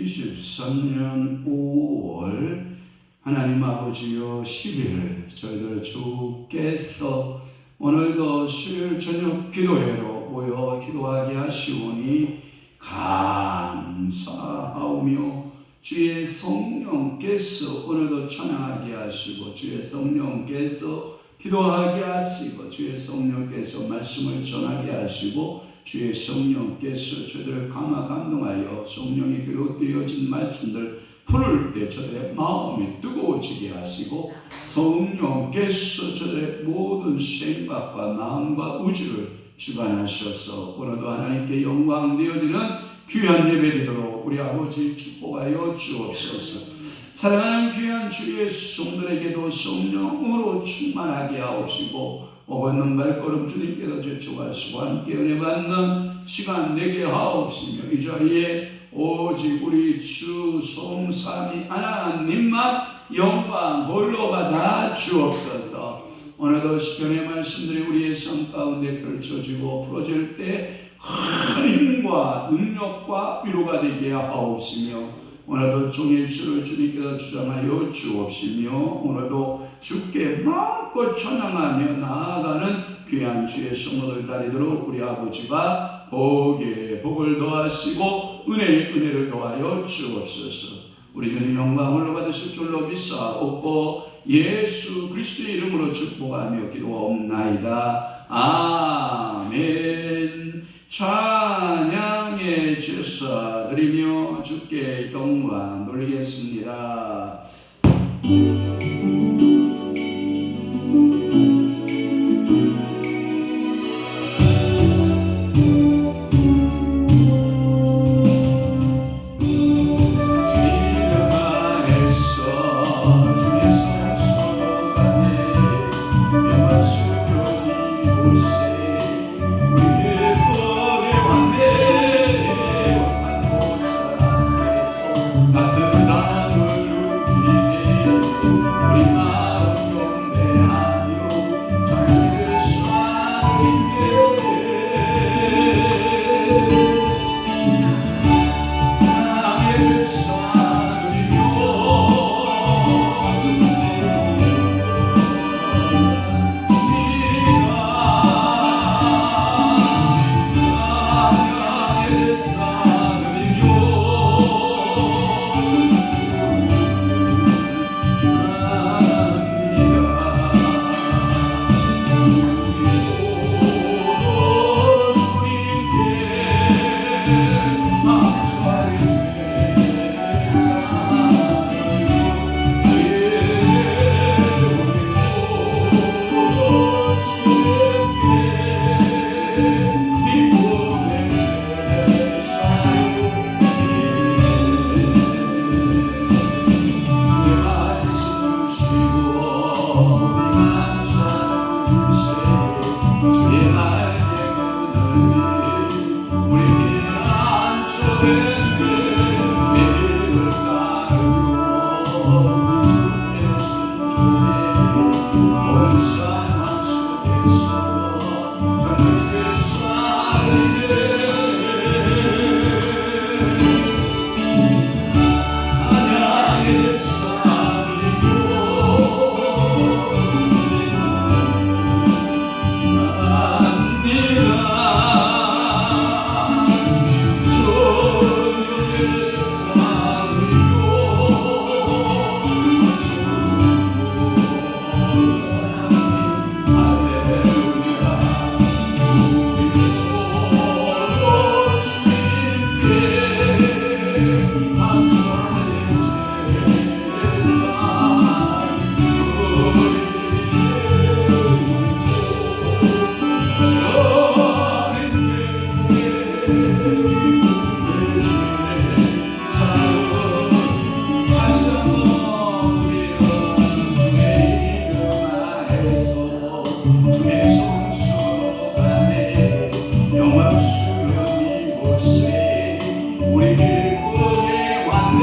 2023년 5월 하나님 아버지여 10일 저희들 주께서 오늘도 수요일 저녁 기도회로 모여 기도하게 하시오니 감사하오며 주의 성령께서 오늘도 찬양하게 하시고 주의 성령께서 기도하게 하시고 주의 성령께서 말씀을 전하게 하시고 주의 성령께서 저들을 감동하여 성령이 기록되어진 말씀들 풀을 때 저들의 마음이 뜨거워지게 하시고 성령께서 저들의 모든 생각과 마음과 우주를 주관하셔서 오늘도 하나님께 영광 되어지는 귀한 예배되도록 우리 아버지 축복하여 주옵소서. 사랑하는 귀한 주의 성도에게도 성령으로 충만하게 하옵시고 오고 발걸음 주님께서 제축하시고 함께 은혜 받는 시간 되게 하옵시며 이 자리에 오직 우리 주 성삼위 하나님만 영광 홀로 받아 주옵소서. 오늘도 시편의 말씀들이 우리의 삶 가운데 펼쳐지고 풀어질 때 큰 힘과 능력과 위로가 되게 하옵시며 오늘도 종의 입술을 주님께서 주장하여 주옵시며 오늘도 주께 마음껏 찬양하며 나아가는 귀한 주의 성도들 다리도록 우리 아버지가 복에 복을 더하시고 은혜에 은혜를 더하여 주옵소서. 우리 주님 영광을 받으실 줄로 믿사옵고 예수 그리스도의 이름으로 축복하며 기도하옵나이다. 아멘. 찬양의 주사 드리며 주께 영광 돌리겠습니다. 우리 길고에 왔네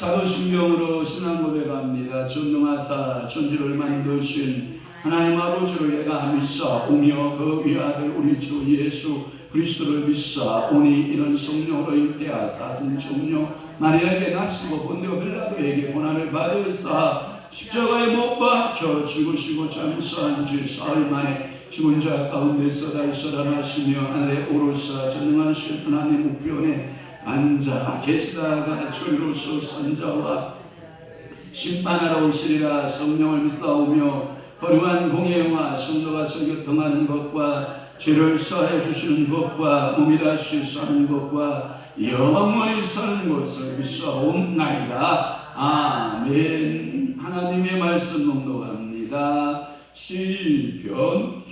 사도신경으로 신앙 고백합니다. 전능하사 천지를 만드신 하나님 아버지를 내가 믿사오며 그 위아들 우리 주 예수 그리스도를 믿사오니 이는 성령으로 잉태하사 성령 마리아에게 나시고 본디오 빌라도에게 고난을 받으사 십자가에 못 박혀 죽으시고 잠수한 지 사흘 만에 죽은 자 가운데서 다시 살아나시며 하늘에 오르사 전능하신 하나님 우편에 앉아 계시다가 주로서 선자와 심판하러 오시리라. 성령을 믿사오며 거룩한 공예와 성도가 교통하는 것과 죄를 사해 주시는 것과 몸이 다시 사는 것과 영원히 사는 것을 믿사옵나이다. 아멘. 하나님의 말씀 낭독합니다. 시편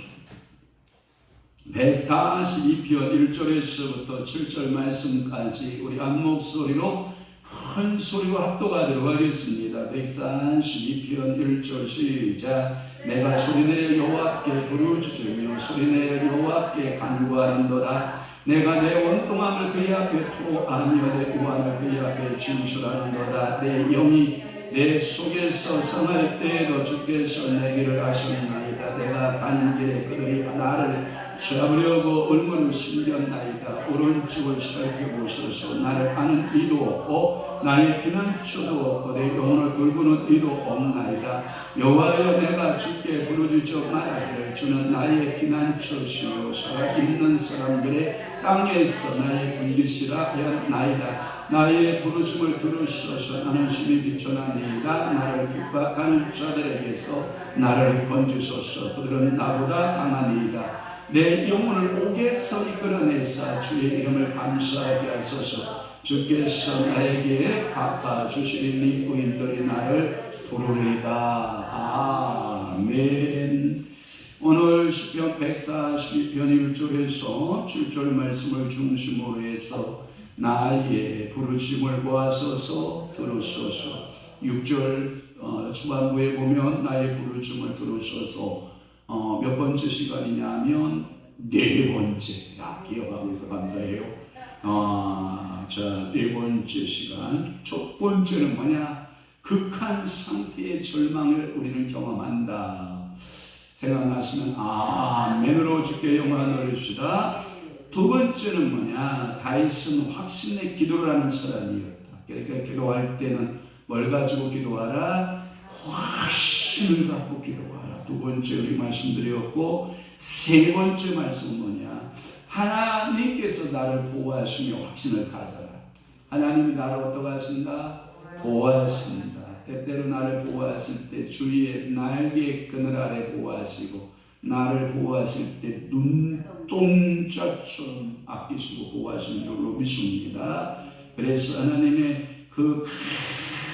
142편 1절에서부터 7절 말씀까지 우리 한 목소리로 큰 소리와 합독하도록 하겠습니다. 132편 1절 시작. 내가 소리내어 여호와께 부르짖으며 소리내어 여호와께 간구하는도다. 내가 내 원통함을 그의 앞에 토로하며 내 우환을 그의 앞에 진술하는도다. 내 영이 내 속에서 상할 때에도 주께서 내 길을 아셨나이다. 내가 가는 길에 그들이 나를 잡으려고 얼마나 숨겼나이다. 오른쪽을 살펴보소서. 나를 아는 이도 없고 나의 피난처도 없고 내 영혼을 돌보는 이도 없나이다. 여호와여, 내가 주께 부르짖어 말하기를 주는 나의 피난처시요 살아있는 사람들의 땅에서 나의 군기시라 하였나이다. 나의 부르짖음을 들으소서. 나는 심히 비천하니이다. 나를 핍박하는 자들에게서 나를 건지소서. 그들은 나보다 강하니이다. 내 영혼을 옥에서 이끌어내사 주의 이름을 감사하게 하소서. 주께서 나에게 갚아주시리니 의인들이 나를 부르리다. 아멘. 오늘 시편 142편 1절에서 7절 말씀을 중심으로 해서 나의 부르심을 보아소서 들으소서. 6절 초반부에 보면 나의 부르심을 들으소서. 몇 번째 시간이냐면 네 번째. 기억하고 있어 감사해요. 자, 네 번째 시간. 첫 번째는 뭐냐? 극한 상태의 절망을 우리는 경험한다. 생각나시면 아멘으로 주께 영광을 돌립시다. 두 번째는 뭐냐? 다윗은 확신의 기도를 하는 사람이었다. 그러니까 기도할 때는 뭘 가지고 기도하라? 확신을 갖고 기도하라. 두 번째 우리 말씀드렸고, 세 번째 말씀은 뭐냐? 하나님께서 나를 보호하시며 확신을 가져라. 하나님이 나를 어떻게 하신다? 보호하신다. 때때로 나를 보호하실 때 주위에 날개 그늘 아래 보호하시고, 나를 보호하실 때 눈동자처럼 아끼시고 보호하시는 줄로 믿습니다. 그래서 하나님의 그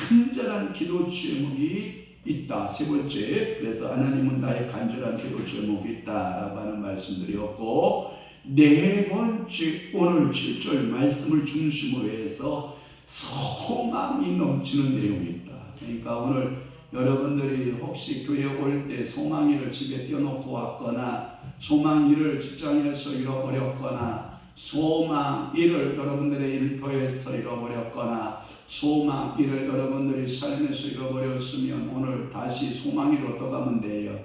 간절한 기도 제목이 있다. 세 번째, 그래서 하나님은 나의 간절한 기도 제목이 있다라고 하는 말씀드렸고, 네 번째 오늘 7절 말씀을 중심으로 해서 소망이 넘치는 내용이 있다. 그러니까 오늘 여러분들이 혹시 교회 올 때 소망이를 집에 띄워놓고 왔거나 소망이를 직장에서 잃어버렸거나 소망이를 여러분들의 일터에서 잃어버렸거나 소망이를 여러분들이 삶에서 잃어버렸으면 오늘 다시 소망이로 어떡하면 돼요?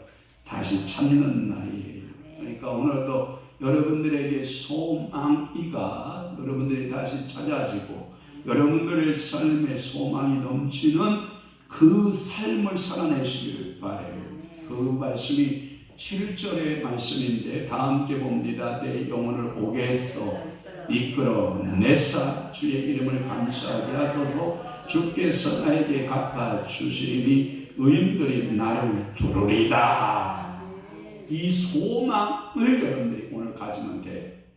다시 찾는 날이에요. 그러니까 오늘도 여러분들에게 소망이가 여러분들이 다시 찾아지고 여러분들의 삶에 소망이 넘치는 그 삶을 살아내시기를 바라요. 그 말씀이 7절의 말씀인데 다 함께 봅니다. 내 영혼을 옥에서 이끌어내사 주의 이름을 감사하게 하소서. 주께서 나에게 갚아주시리니 의인들이 나를 부르리다. 이 소망을 여러분들이 오늘 가지면 돼.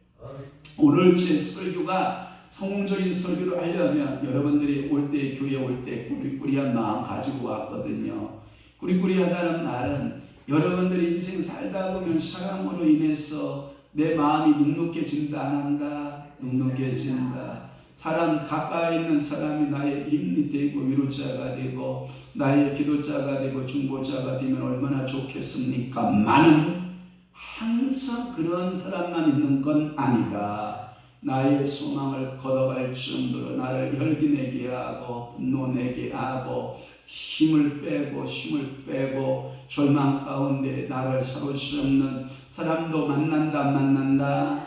오늘 제 설교가 성공적인 설교를 하려면 여러분들이 올 때 교회 올 때 꾸리꾸리한 마음 가지고 왔거든요. 꾸리꾸리하다는 말은 여러분들이 인생 살다 보면 사랑으로 인해서 내 마음이 눅눅해진다 안 한다? 눅눅해진다. 사람 가까이 있는 사람이 나의 힘이 되고 위로자가 되고 나의 기도자가 되고 중보자가 되면 얼마나 좋겠습니까? 많은 항상 그런 사람만 있는 건 아니다. 나의 소망을 걷어갈 정도로 나를 열기내게 하고 분노내게 하고 힘을 빼고 절망 가운데 나를 사로잡을 수 없는 사람도 만난다.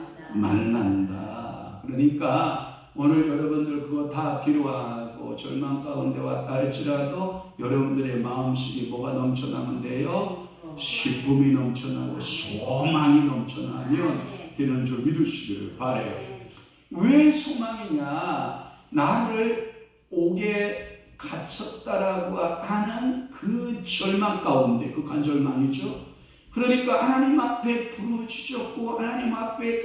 그러니까 오늘 여러분들 그거 다 필요하고 절망 가운데 왔다 할지라도 여러분들의 마음속에 뭐가 넘쳐나는데요? 기쁨이 넘쳐나고 소망이 넘쳐나면 되는 줄 믿으시기를 바라요. 왜 소망이냐? 나를 옥에 갇혔다라고 하는 그 절망 가운데, 극한 절망이죠. 그러니까 하나님 앞에 부르짖었고 하나님 앞에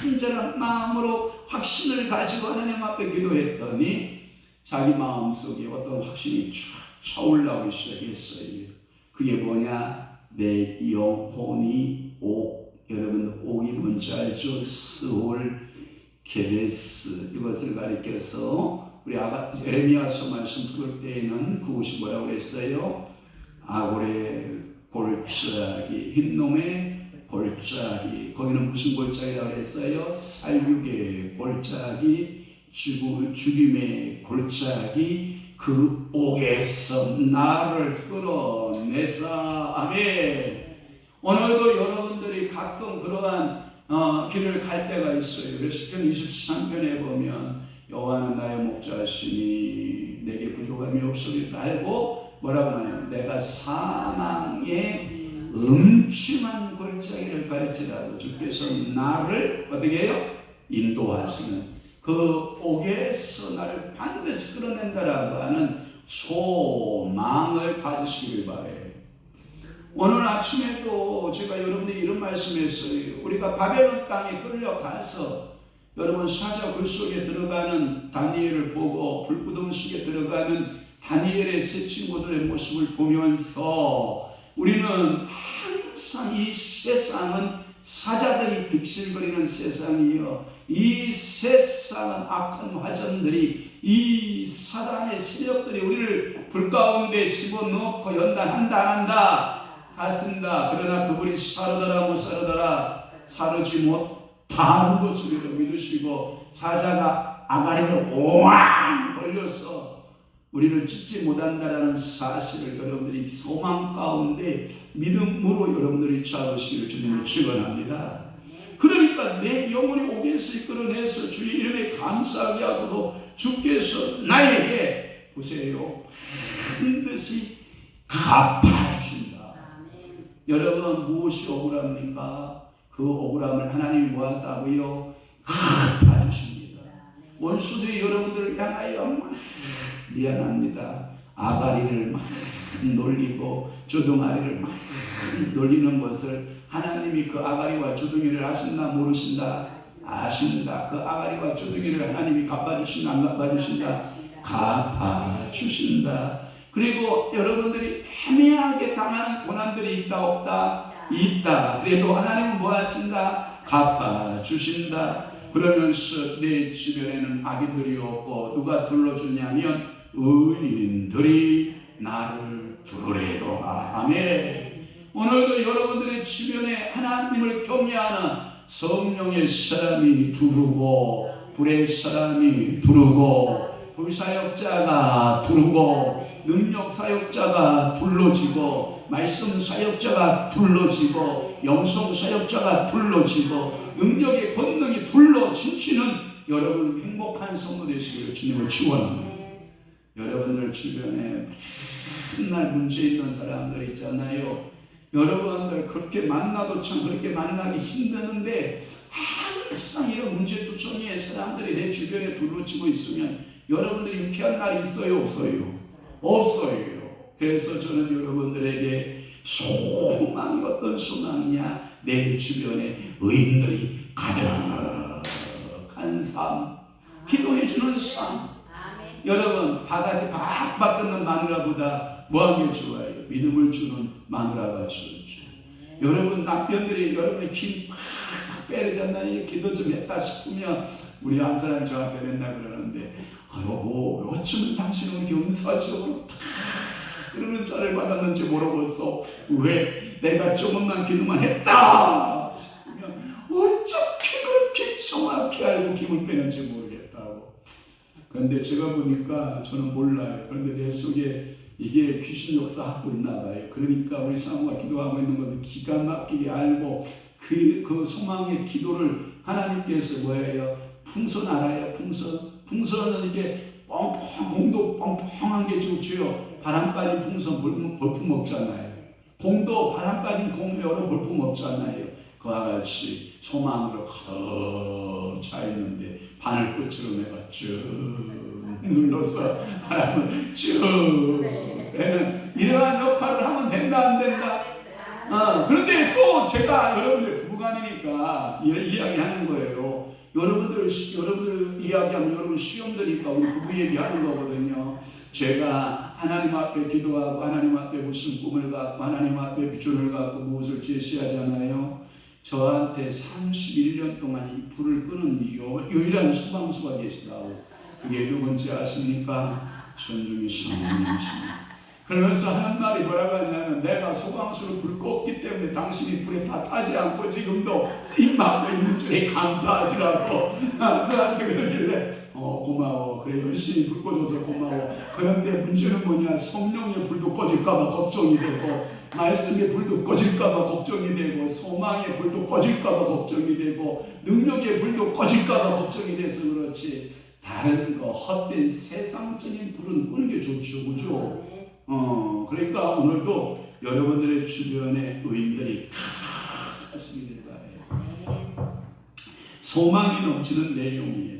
간절한 마음으로 확신을 가지고 하나님 앞에 기도했더니 자기 마음속에 어떤 확신이 쫙 차올라오기 시작했어요. 그게 뭐냐? 내 영혼이 옥. 여러분 옥이 뭔지 알죠? 스올, 케데스 이것을 가리켜서 우리 에레미야서 말씀 풀을 때에는 그것이 뭐라고 그랬어요? 아골의 골짜기, 흰놈의 골짜기, 거기는 무슨 골짜기라고 그랬어요? 살육의 골짜기, 죽임의 골짜기, 그 옥에서 나를 끌어내사. 아멘. 오늘도 여러분들이 가끔 그러한 길을 갈 때가 있어요. 레시편 23편에 보면 여호와는 나의 목자시니 내게 부족함이 없으리라 하고 뭐라고 하냐면 내가 사망의 음침한 골짜기를 갈지라도 주께서 나를 어떻게 해요? 인도하시는 그 옥에서 나를 반드시 끌어낸다라고 하는 소망을 가지시길 바래요. 오늘 아침에도 제가 여러분들이 이런 말씀했어요. 우리가 바벨론 땅에 끌려가서 여러분 사자 굴 속에 들어가는 다니엘을 보고 불구덩이 속에 들어가는 다니엘의 세 친구들의 모습을 보면서 우리는 항상 이 세상은 사자들이 득실거리는 세상이요, 이 세상은 악한 화전들이, 이 사단의 세력들이 우리를 불 가운데 집어넣고 연단한다 하신다. 그러나 그분이 사르더라 못 사르더라 사르지 못하는 것을 우리도 믿으시고 사자가 아가리를 오왕 벌려서 우리를 찢지 못한다라는 사실을 여러분들이 소망 가운데 믿음으로 여러분들이 잡으시기를 주님을 축원합니다. 그러니까 내 영혼이 옥에서 이끌어내서 주의 이름에 감사하게 하소서. 주께서 나에게 보세요 반드시 갚아주신다. 여러분 무엇이 억울합니까? 그 억울함을 하나님이 뭐한다고요? 갚아주십니다. 원수들이 여러분들을 향하여 미안합니다, 아가리를 막 놀리고 조동아리를 막 놀리는 것을 하나님이 그 아가리와 조동이를 아신다 모르신다? 아신다. 그 아가리와 조동이를 하나님이 갚아주신다 안 갚아주신다? 갚아주신다. 그리고 여러분들이 애매하게 당하는 고난들이 있다 없다? 있다. 그래도 하나님은 뭐 하신다? 갚아주신다. 그러면서 내 주변에는 악인들이 없고 누가 둘러주냐면 의인들이 나를 두르래도다. 아멘. 오늘도 여러분들의 주변에 하나님을 경외하는 성령의 사람이 두르고 불의 사람이 두르고 불사역자가 두르고 능력사역자가 둘러지고 말씀사역자가 둘러지고 영성사역자가 둘러지고 능력의 권능이 둘러 진치는 여러분 행복한 성도 되시기를 주님을 축원합니다. 여러분들 주변에 맨날 문제 있는 사람들 있잖아요. 여러분들 그렇게 만나도 참 그렇게 만나기 힘드는데 항상 이런 문제투성이의 사람들이 내 주변에 둘러치고 있으면 여러분들이 유쾌한 날이 있어요 없어요? 없어요. 그래서 저는 여러분들에게 소망이 어떤 소망이냐, 내 주변에 의인들이 가득한 삶, 기도해주는 삶. 여러분 바가지 박박 뜯는 마누라보다 뭐한 게 좋아요? 믿음을 주는 마누라가 좋죠. 여러분 남편들이 여러분의 힘 팍팍 빼려졌나 기도 좀 했다 싶으면 우리 한 사람 저한테 맨날 그러는데 여보 어쩌면 당신은 이렇게 은사적으로 그런 은사를 받았는지 모르겠어. 왜 내가 조금만 기도만 했다 싶으면 어떻게 그렇게 정확히 알고 힘을 빼는지 모르겠다고. 그런데 제가 보니까 저는 몰라요. 그런데 내 속에 이게 귀신 역사하고 있나 봐요. 그러니까 우리 사모가 기도하고 있는 것을 기가 막히게 알고 그 소망의 기도를 하나님께서 뭐예요? 풍선 알아요? 풍선은 이렇게 뻥뻥 공도 뻥뻥한 게 좋지요. 바람 빠진 풍선 볼품 없잖아요. 공도 바람 빠진 공 여러 볼품 없잖아요. 그와 같이 소망으로 가득 차 있는데 바늘 끝으로 내가 쭉 눌러서 바람을 쭉 빼는 이러한 역할을 하면 된다 안 된다? 그런데 또 제가 여러분들 부부간이니까 이야기하는 거예요. 여러분들 이야기하면 여러분 시험 드니까 우리 부부 얘기하는 거거든요. 제가 하나님 앞에 기도하고 하나님 앞에 무슨 꿈을 갖고 하나님 앞에 비전을 갖고 무엇을 제시하잖아요. 저한테 31년 동안 이 불을 끄는 유일한 소방수가 계시다고. 이게 누군지 아십니까? 전중이 성령님이십니다. 그러면서 하는 말이 뭐라고 하냐면 내가 소방수로 불 껐기 때문에 당신이 불에 다 타지 않고 지금도 임하고 있는 줄에 감사하시라고 저한테 그러길래 고마워. 그래 열심히 불 꺼줘서 고마워. 그런데 문제는 뭐냐, 성령의 불도 꺼질까봐 걱정이 되고 말씀의 불도 꺼질까봐 걱정이 되고 소망의 불도 꺼질까봐 걱정이 되고 능력의 불도 꺼질까봐 걱정이 돼서 그렇지, 다른 거 헛된 세상적인 불은 끄는 게 좋죠, 그죠? 그러니까 오늘도 여러분들의 주변에 의인들이 가득하시길 바라요. 소망이 넘치는 내용이에요.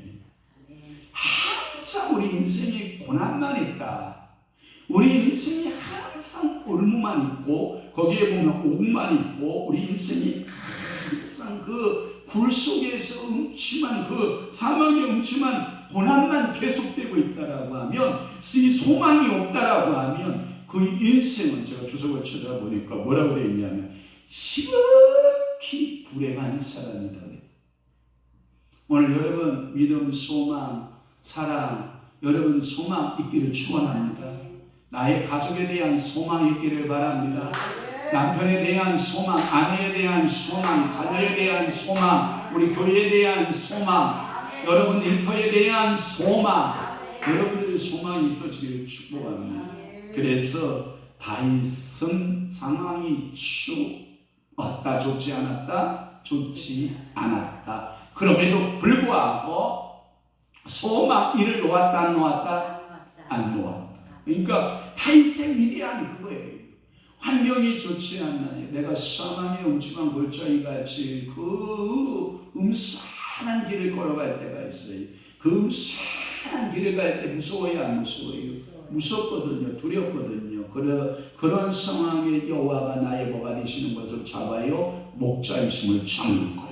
항상 우리 인생에 고난만 있다. 우리 인생에 항상 올무만 있고 거기에 보면 옥만 있고 우리 인생이 항상 그 굴 속에서 음침한 그 사망의 음침한 고난만 계속되고 있다라고 하면, 이 소망이 없다라고 하면 그 인생은, 제가 주석을 찾아보니까 뭐라고 되어 있냐면 지극히 불행한 사람이다. 오늘 여러분 믿음, 소망, 사랑, 여러분 소망 있기를 축원합니다. 나의 가족에 대한 소망이 있기를 바랍니다. 남편에 대한 소망, 아내에 대한 소망, 자녀에 대한 소망, 우리 교회에 대한 소망, 여러분 일터에 대한 소망, 여러분들의 소망이 있어지기를 축복합니다. 그래서 다윗은 상황이 좋았다, 좋지 않았다, 좋지 않았다. 그럼에도 불구하고 소망, 이를 놓았다, 안 놓았다? 안 놓았다. 그러니까 다윗의 위대함이 그거예요. 환경이 좋지 않나니 내가 사망의 음침한 골짜기 같이 그 음산한 길을 걸어갈 때가 있어요. 그 음산한 길을 갈 때 무서워요, 안 무서워요? 무섭거든요, 두렵거든요. 그런 상황에 여호와가 나의 뭐가 되시는 것을 잡아요, 목자이심을 잡는 거예요.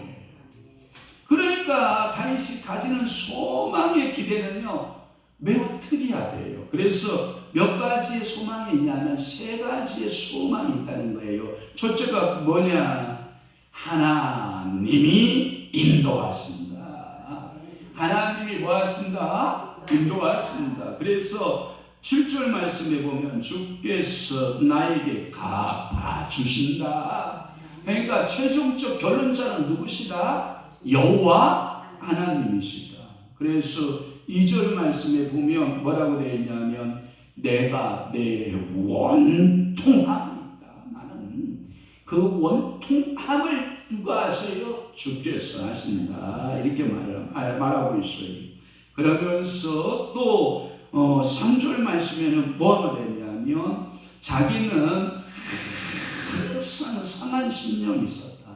그러니까 다윗이 가지는 소망의 기대는요 매우 특이하대요. 그래서 몇 가지의 소망이 있냐면 세 가지의 소망이 있다는 거예요. 첫째가 뭐냐? 하나님이 인도하신다. 하나님이 뭐하신다? 인도하신다. 그래서 7절 말씀에 보면 주께서 나에게 갚아주신다. 그러니까 최종적 결론자는 누구시다? 여호와 하나님이시다. 그래서 2절 말씀에 보면 뭐라고 되어 있냐면 내가 내 원통함이 있다. 나는 그 원통함을 누가 하세요? 주께서 하신다. 이렇게 말하고 있어요. 그러면서 또 3절 말씀에는 뭐가 되냐면 자기는 항상 상한 심령이 있었다.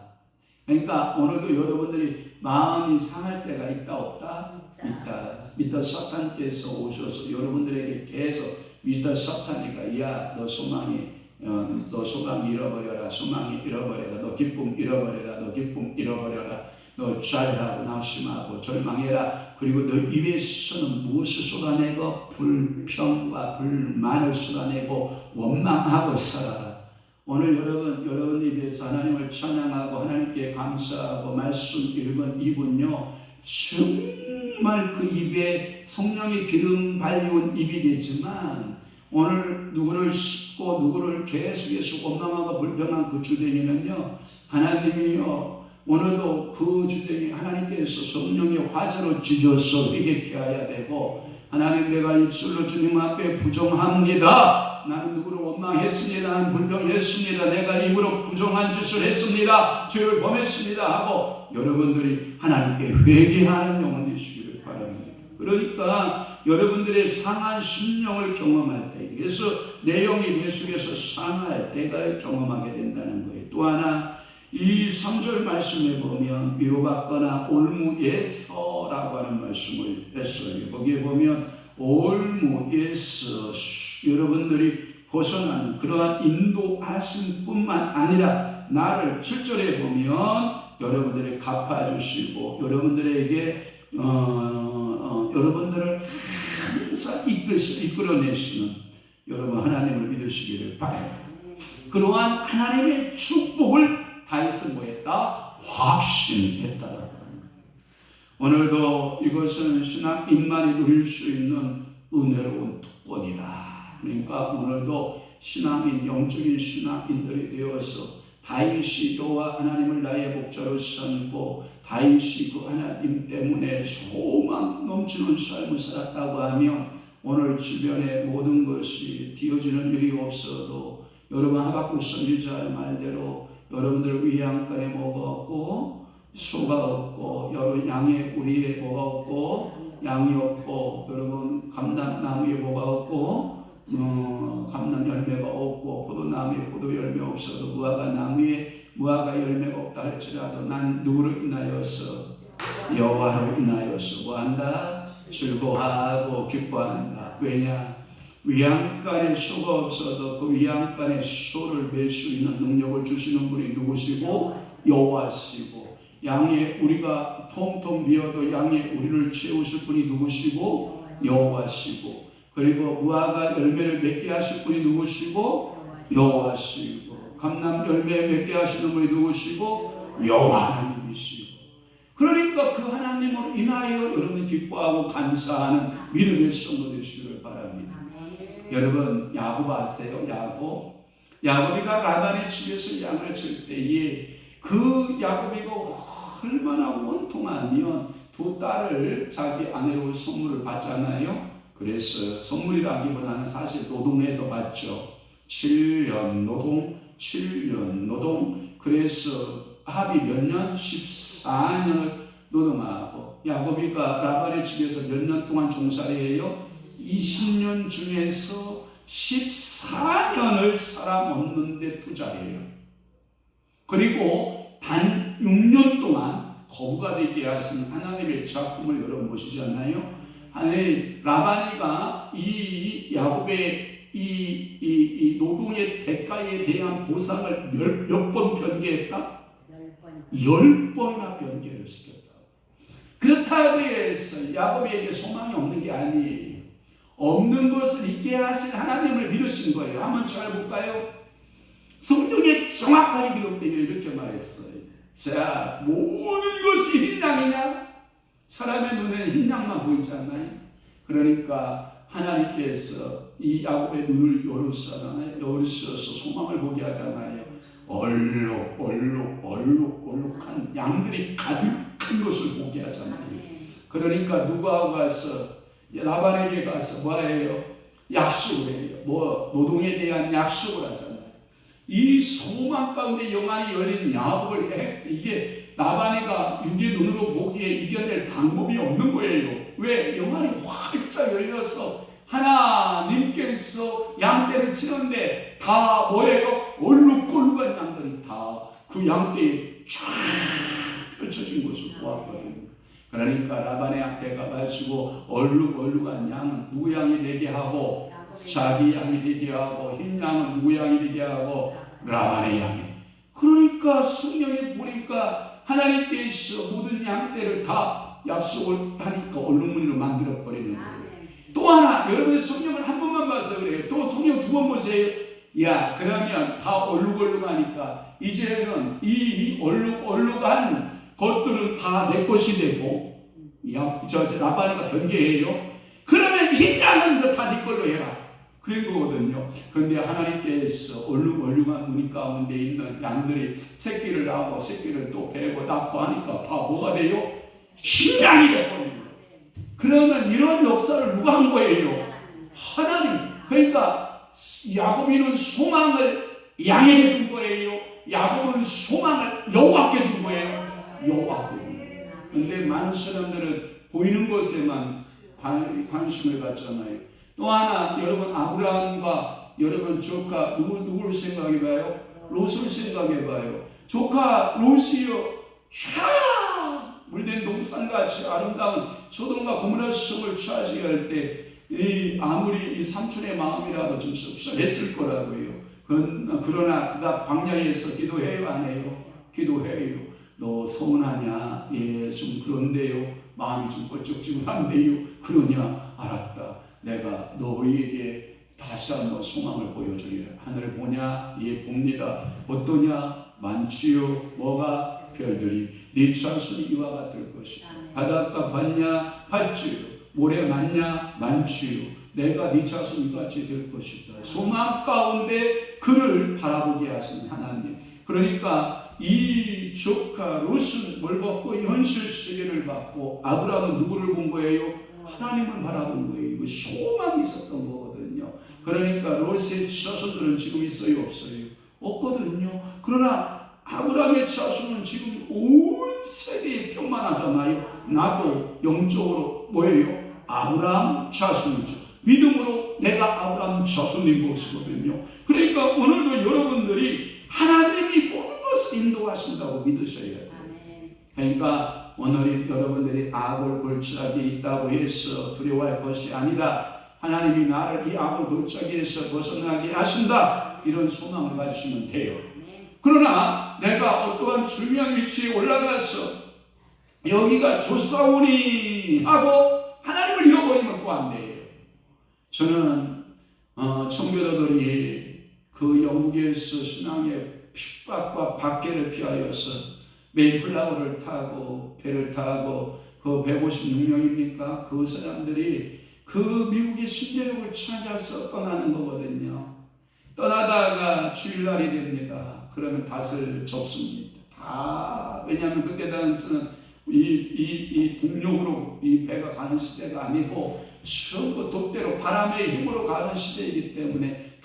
그러니까 오늘도 여러분들이 마음이 상할 때가 있다 없다? 있다. 미터 사탄께서 오셔서 여러분들에게 계속 미터 사탄이가 야 너 소망이 너 소망 잃어버려라, 소망이 잃어버려라, 너 기쁨 잃어버려라, 너 기쁨 잃어버려라, 너 좌절하고 낙심하고 절망해라. 그리고 너 입에서는 무엇을 쏟아내고 불평과 불만을 쏟아내고 원망하고 살아라. 오늘 여러분 입에서 하나님을 찬양하고 하나님께 감사하고 말씀 읽은 입은요 정말 그 입에 성령의 기름 발리운 입이 되지만 오늘 누구를 씹고 누구를 계속해서 원망하고 불평한 그 주댕이는요 하나님이요 오늘도 그 주댕이 하나님께서 성령의 화자로 찢어서 회개케 하여야 되고, 하나님 내가 입술로 주님 앞에 부정합니다. 나는 누구를 원망했습니다. 나는 불평했습니다. 내가 입으로 부정한 짓을 했습니다. 죄를 범했습니다 하고 여러분들이 하나님께 회개하는 영혼 되시기를 바랍니다. 그러니까 여러분들의 상한 심령을 경험할 때, 그래서 내용이 내 속에서 상할 때가 경험하게 된다는 거예요. 또 하나 이 3절 말씀에 보면 위로받거나 올무에서라고 하는 말씀을 했어요. 거기에 보면 올무에서 여러분들이 벗어나는 그러한 인도하심뿐만 아니라 나를 7절에 보면 여러분들이 갚아주시고 여러분들에게 여러분들을 항상 이끌어내시는 여러분 하나님을 믿으시기를 바라요. 그러한 하나님의 축복을 다윗은 뭐했다? 확신했다. 오늘도 이것은 신앙인만이 누릴 수 있는 은혜로운 특권이다. 그러니까 오늘도 신앙인, 영적인 신앙인들이 되어서 다윗이 여호와 하나님을 나의 목자로 삼고 다윗이 그 하나님 때문에 소망 넘치는 삶을 살았다고 하면 오늘 주변의 모든 것이 뒤어지는 일이 없어도 여러분 하박국 선지자의 말대로 여러분들 위양간에 뭐가 없고 소가 없고 여러분 양의 우리에 뭐가 없고 양이 없고 여러분 감람나무에 뭐가 없고 감람 열매가 없고 포도나무에 포도 열매 없어도 무화과 나무에 무화과 열매가 없다 할지라도 난 누구로 인하여서 여호와로 인하여서 뭐한다? 즐거워하고 기뻐한다. 왜냐? 위양간에 소가 없어도 그 위양간에 소를 맬 수 있는 능력을 주시는 분이 누구시고 여호와시고 양의 우리가 텅텅 비어도 양의 우리를 채우실 분이 누구시고 여호와시고 그리고 무화과 열매를 맺게 하실 분이 누구시고 여호와시고 감람 열매 맺게 하시는 분이 누구시고 여호와 하나님이시고 그러니까 그 하나님으로 인하여 여러분이 기뻐하고 감사하는 믿음의 성도 되시기를 바랍니다. 여러분 야곱 아세요? 야곱이가 라반의 집에서 양을 칠 때에 그 야곱이가 얼마나 원통하면 두 딸을 자기 아내로 선물을 받잖아요. 그래서 선물이라기보다는 사실 노동해서 받죠. 7년 노동. 그래서 합이 몇 년? 14년을 노동하고 야곱이가 라반의 집에서 몇 년 동안 종살이 해요? 20년 중에서 14년을 사람 없는 데 투자해요. 그리고 단 6년 동안 거부가 되게 하신 하나님의 작품을 여러분 보시지 않나요? 아니 라반이가 이 야곱의 이 노동의 대가에 대한 보상을 몇 번 변개했다? 10번이나 변개를 시켰다. 그렇다고 해서 야곱에게 소망이 없는 게 아니에요. 없는 것을 있게 하신 하나님을 믿으신 거예요. 한번 잘 볼까요? 성경에 정확하게 기록되기를 이렇게 말했어요. 자, 모든 것이 흰 양이냐? 사람의 눈에는 흰 양만 보이지 않나요? 그러니까 하나님께서 이 야곱의 눈을 열으셔서 소망을 보게 하잖아요. 얼룩한 양들이 가득한 것을 보게 하잖아요. 그러니까 누구하고 가서 라반에게 가서 뭐해요? 약속을 해요. 노동에 대한 약속을 하잖아요. 이 소망 가운데 영안이 열린 야곱을 이게 라반이가 육의 눈으로 보기에 이겨낼 방법이 없는 거예요. 왜? 영안이 활짝 열려서 하나님께서 양떼를 치는데 다 뭐예요? 얼룩덜룩한 양들이 다 그 양떼에 쫙 펼쳐진 것을 보았거든요. 그러니까 라반의 앞에 가가지고 얼룩한 양은 누구 양이 되게 하고 자기 양이 되게 하고 흰 양은 누구 양이 되게 하고 라반의 양이. 그러니까 성경에 보니까 하나님께서 모든 양떼를 다 약속을 하니까 얼룩무늬로 만들어버리는 거예요. 또 하나 여러분 성경을 한 번만 봐서 그래요. 또 성경 두 번 보세요. 야 그러면 다 얼룩하니까 이제는 이 얼룩한 것들은 다 내 것이 되고 라반이가 변개해요. 그러면 이 양은 다 네 걸로 해라. 그런 거거든요. 그런데 하나님께서 얼룩한 무늬 가운데 있는 양들이 새끼를 낳고 새끼를 또 베고 낳고 하니까 다 뭐가 돼요? 흰 양이 되어버리는 거예요. 그러면 이런 역사를 누가 한 거예요? 하나님. 그러니까 야곱이는 소망을 양에게 둔 거예요. 야곱은 소망을 여호와께 둔 거예요. 여호와께. 그런데 많은 사람들은 보이는 것에만 관심을 갖잖아요. 또 하나 여러분 아브라함과 여러분 조카 누구를 생각해봐요? 롯을 생각해봐요. 조카 롯이요. 물된 동산같이 아름다운 소돔과 고모라 성을 차지할 때 아무리 이 삼촌의 마음이라도 좀 씁쓸했을 거라고요. 그러나 그가 광야에서 기도해요 안 해요? 기도해요. 너 서운하냐? 예, 좀 그런데요. 마음이 좀 껄쩍지근한데요. 그러냐? 알았다. 내가 너희에게 다시 한번 소망을 보여주리라. 하늘을 보냐? 예, 봅니다. 어떠냐? 많지요. 뭐가? 별들이 네 자손이 이와 같을 것이다. 바닷가 받냐 받지요. 모래 많냐 많지요. 내가 네 자손 이같이 될 것이다. 소망 가운데 그를 바라보게 하신 하나님. 그러니까 이 조카 롯은 뭘 받고 현실 세계를 받고 아브라함은 누구를 본 거예요? 하나님을 바라본 거예요. 이거 소망이 있었던 거거든요. 그러니까 롯의 자손들은 지금 있어요 없어요? 없거든요. 그러나 아브라함의 자손은 지금 온 세계에 평만하잖아요. 나도 영적으로 뭐예요? 아브라함 자손이죠. 믿음으로 내가 아브라함 자손인 것이거든요. 그러니까 오늘도 여러분들이 하나님이 모든 것을 인도하신다고 믿으셔야 돼요. 그러니까 오늘 여러분들이 악을 골짜기에 있다고 해서 두려워할 것이 아니다. 하나님이 나를 이 악을 골짜기에서 벗어나게 하신다. 이런 소망을 가지시면 돼요. 그러나 내가 어떠한 중요한 위치에 올라가서 여기가 좋사오니 하고 하나님을 잃어버리면 또 안 돼요. 저는 청교도들이 그 영국에서 신앙의 핍박과 박해를 피하여서 메이플라워를 타고 배를 타고 그 156명입니까? 그 사람들이 그 미국의 신대륙을 찾아서 떠나는 거거든요. 떠나다가 주일날이 됩니다. 그러면 닷을 접습니다. 다 왜냐하면 그때 당시는 이 동력으로 이 배가 가는 시대가 아니고 전부 돛대로 바람의 힘으로 가는 시대이기 때문에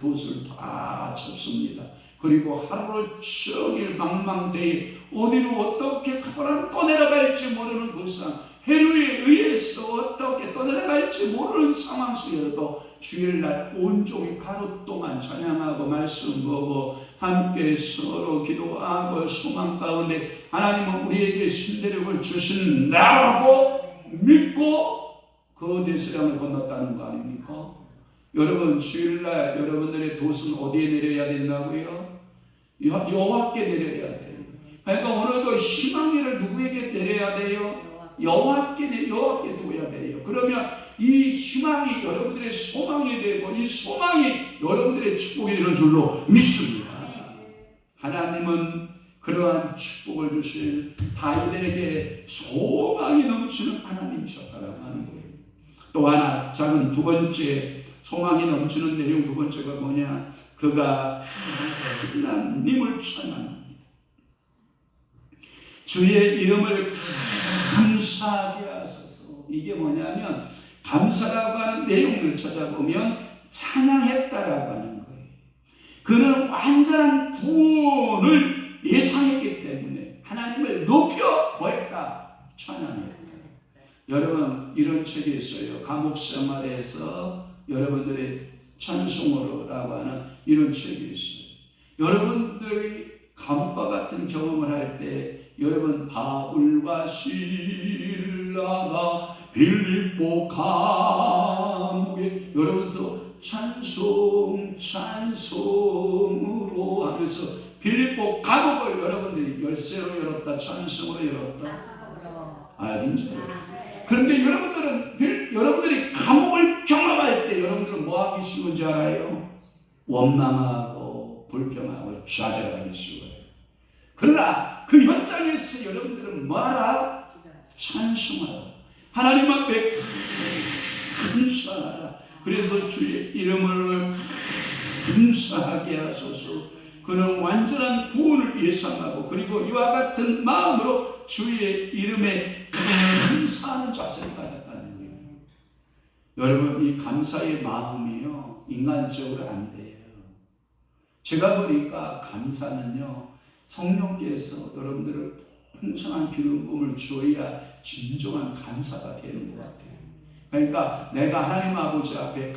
돛을 다 접습니다. 그리고 하루를 종일 망망대해 어디로 어떻게 떠내려갈지 모르는 그 상황, 해류에 의해서 어떻게 떠내려갈지 모르는 상황 속에서도 주일날 온종일 하루 동안 찬양하고 말씀 보고 함께 서로 기도하고 소망 가운데 하나님은 우리에게 신대륙을 주신다고 믿고 그 대수량을 건넜다는 거 아닙니까? 여러분 주일날 여러분들의 돛은 어디에 내려야 된다고요? 여호와께 내려야 돼요. 그러니까 오늘도 희망을 누구에게 내려야 돼요? 여호와께 둬야 돼요. 그러면 이 희망이 여러분들의 소망이 되고 이 소망이 여러분들의 축복이 되는 줄로 믿습니다. 하나님은 그러한 축복을 주실 다윗에게 소망이 넘치는 하나님이셨다라고 하는 거예요. 또 하나 작은 두 번째 소망이 넘치는 내용 두 번째가 뭐냐? 그가 하나님을 찬양합니다. 주의 이름을 감사하게 하소서. 이게 뭐냐면 감사라고 하는 내용을 찾아보면 찬양했다라고 하는 거예요. 그는 완전한 구원을 예상했기 때문에 하나님을 높여 보였다. 찬양했다. 여러분 이런 책이 있어요. 감옥 생활에서 여러분들의 찬송으로라고 하는 이런 책이 있어요. 여러분들이 감옥과 같은 경험을 할 때 여러분 바울과 실라가 빌립보 감옥에 여러분서 찬송으로 하면서 빌립보 감옥을 여러분들이 열쇠로 열었다 찬송으로 열었다. 그런데 여러분들이 감옥을 경험할 때 여러분들은 뭐 하기 쉬운지 알아요? 원망하고 불평하고 좌절하기 쉬워요. 그러나 그 현장에서 여러분들은 뭐하라? 찬송하라. 하나님 앞에 감사하라. 그래서 주의 이름을 감사하게 하소서. 그는 완전한 구원을 예상하고 그리고 이와 같은 마음으로 주의 이름에 감사하는 자세를 가졌다는 거예요. 여러분 이 감사의 마음이요 인간적으로 안 돼요. 제가 보니까 감사는요 성령께서 여러분들을 풍성한 기름부음을 주어야 진정한 감사가 되는 것 같아요. 그러니까 내가 하나님 아버지 앞에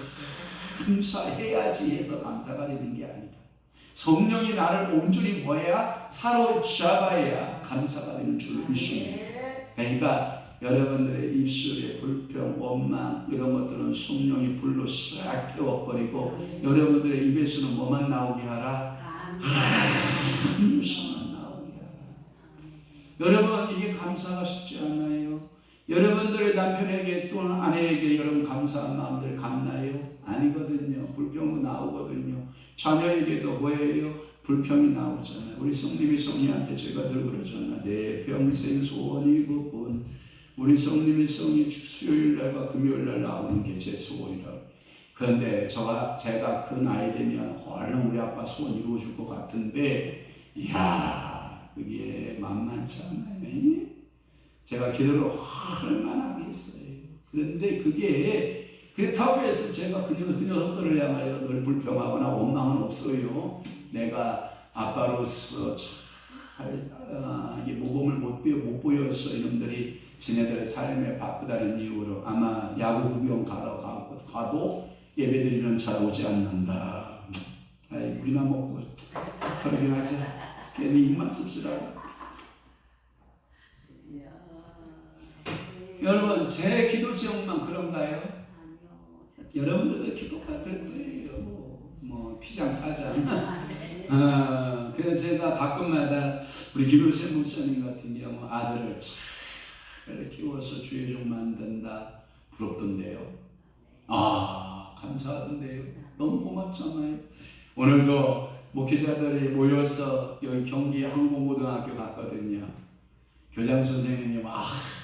감사해야지 해서 감사가 되는 게 아니다. 성령이 나를 온전히 뭐해야 사로잡아야 감사가 되는 줄로 믿습니다. 그러니까 여러분들의 입술에 불평, 원망 이런 것들은 성령이 불로 싹 태워버리고 여러분들의 입에서는 뭐만 나오게 하라? 감사만 나오게 하라. 여러분 이게 감사가 쉽지 않나요? 여러분들의 남편에게 또는 아내에게 여러분 감사한 마음들 감나요? 아니거든요. 불평도 나오거든요. 자녀에게도 뭐예요? 불평이 나오잖아요. 우리 성님이 성희한테 제가 늘 그러잖아요. 내 평생 소원이 이것뿐. 우리 성님이 성이 수요일날과 금요일날 나오는 게 제 소원이라고. 그런데 제가 그 나이 되면 얼른 우리 아빠 소원 이루어줄 것 같은데, 이야, 그게 만만치 않아요. 제가 기도를 얼마나 하겠어요. 그런데 그게 그렇다고 해서 제가 그 녀석들을 향하여 늘 불평하거나 원망은 없어요. 내가 아빠로서 잘 이게 모범을 못 보여서 이놈들이 지네들의 삶에 바쁘다는 이유로 아마 야구 구경 가도 예배드리는 잘 오지 않는다. 아이, 물이나 먹고 설교하자. 괜히 입만 씁쓸하고. 여러분, 제 기도 제목만 그런가요? 여러분들도 기도가 될 거예요. 뭐 피장 타장. 그래서 제가 가끔마다 우리 김효신 목사님 같은 경우 아들을 잘 키워서 주의 종 만든다. 부럽던데요. 감사하던데요. 너무 고맙잖아요. 오늘도 목회자들이 모여서 여기 경기 항공고등학교 갔거든요. 교장 선생님이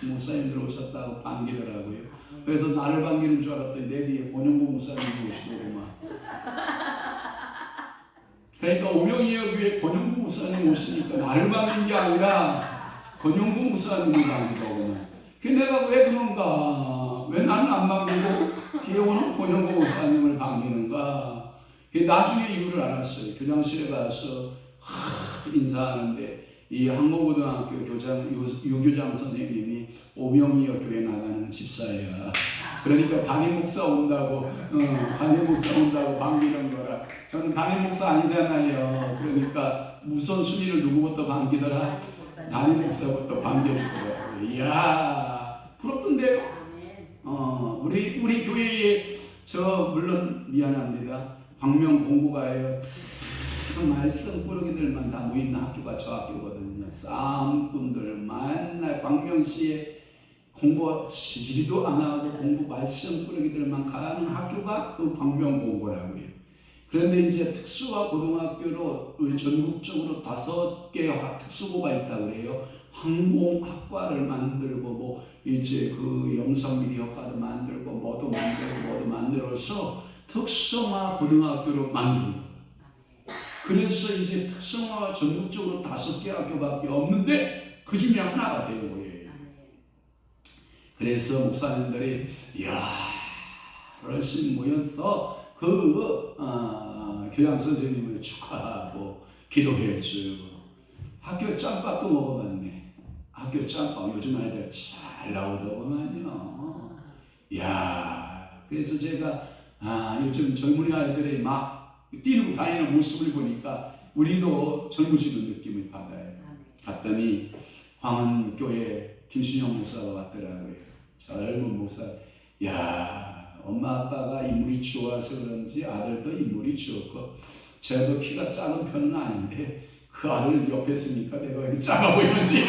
목사님들 오셨다고 반기더라고요. 그래서 나를 반기는 줄 알았더니 내 뒤에 권영구 목사님이 오시더구만. 그러니까 오명이어 교회 권영구 목사님 오시니까 나를 반긴 게 아니라 권영구 목사님이 반기더구만. 내가 왜 그런가? 왜 나는 안 반기고 뒤에 오는 권영구 목사님을 반기는가? 나중에 이유를 알았어요. 교장실에 가서 인사하는데 이 항공고등학교 유교장 선생님이 오명이어 교회 나가는 집사예요. 그러니까 담임 목사 온다고 반기는 거라. 저는 담임 목사 아니잖아요. 그러니까 우선순위를 누구부터 반기더라? 담임 목사부터 반겨주더라고요. 이야, 부럽던데요. 우리 교회에 물론 미안합니다. 광명 공부가예요. 말씀 꾸러기들만 다 모이는 학교가 저 학교거든요. 싸움꾼들 만날 광명시에 공부하지도 안 하고 공부 말씀 꾸러기들만 가는 학교가 그 광명 공고라고요. 그런데 이제 특수화 고등학교로 우리 전국적으로 5개 특수고가 있다고 그래요. 항공학과를 만들고 이제 그 영상미디어과도 만들고 뭐도 만들어서 특성화 고등학교로 만들고. 그래서 이제 특성화가 전국적으로 5개 학교밖에 없는데 그 중에 하나가 된 거예요. 그래서 목사님들이 열심히 모여서 교장 선생님을 축하하고 기도해주고 학교 짬밥도 먹어봤네. 학교 짬밥 요즘 아이들 잘 나오더구만요. 그래서 제가 요즘 젊은 아이들이 막 뛰고 다니는 모습을 보니까 우리도 젊어지는 느낌을 받아요. 갔더니 광원교회 김신영 목사가 왔더라고요. 젊은 목사. 엄마 아빠가 인물이 좋아서 그런지 아들도 인물이 좋고 저도 키가 작은 편은 아닌데 그 아들 옆에 있으니까 내가 왜 작아 보이는지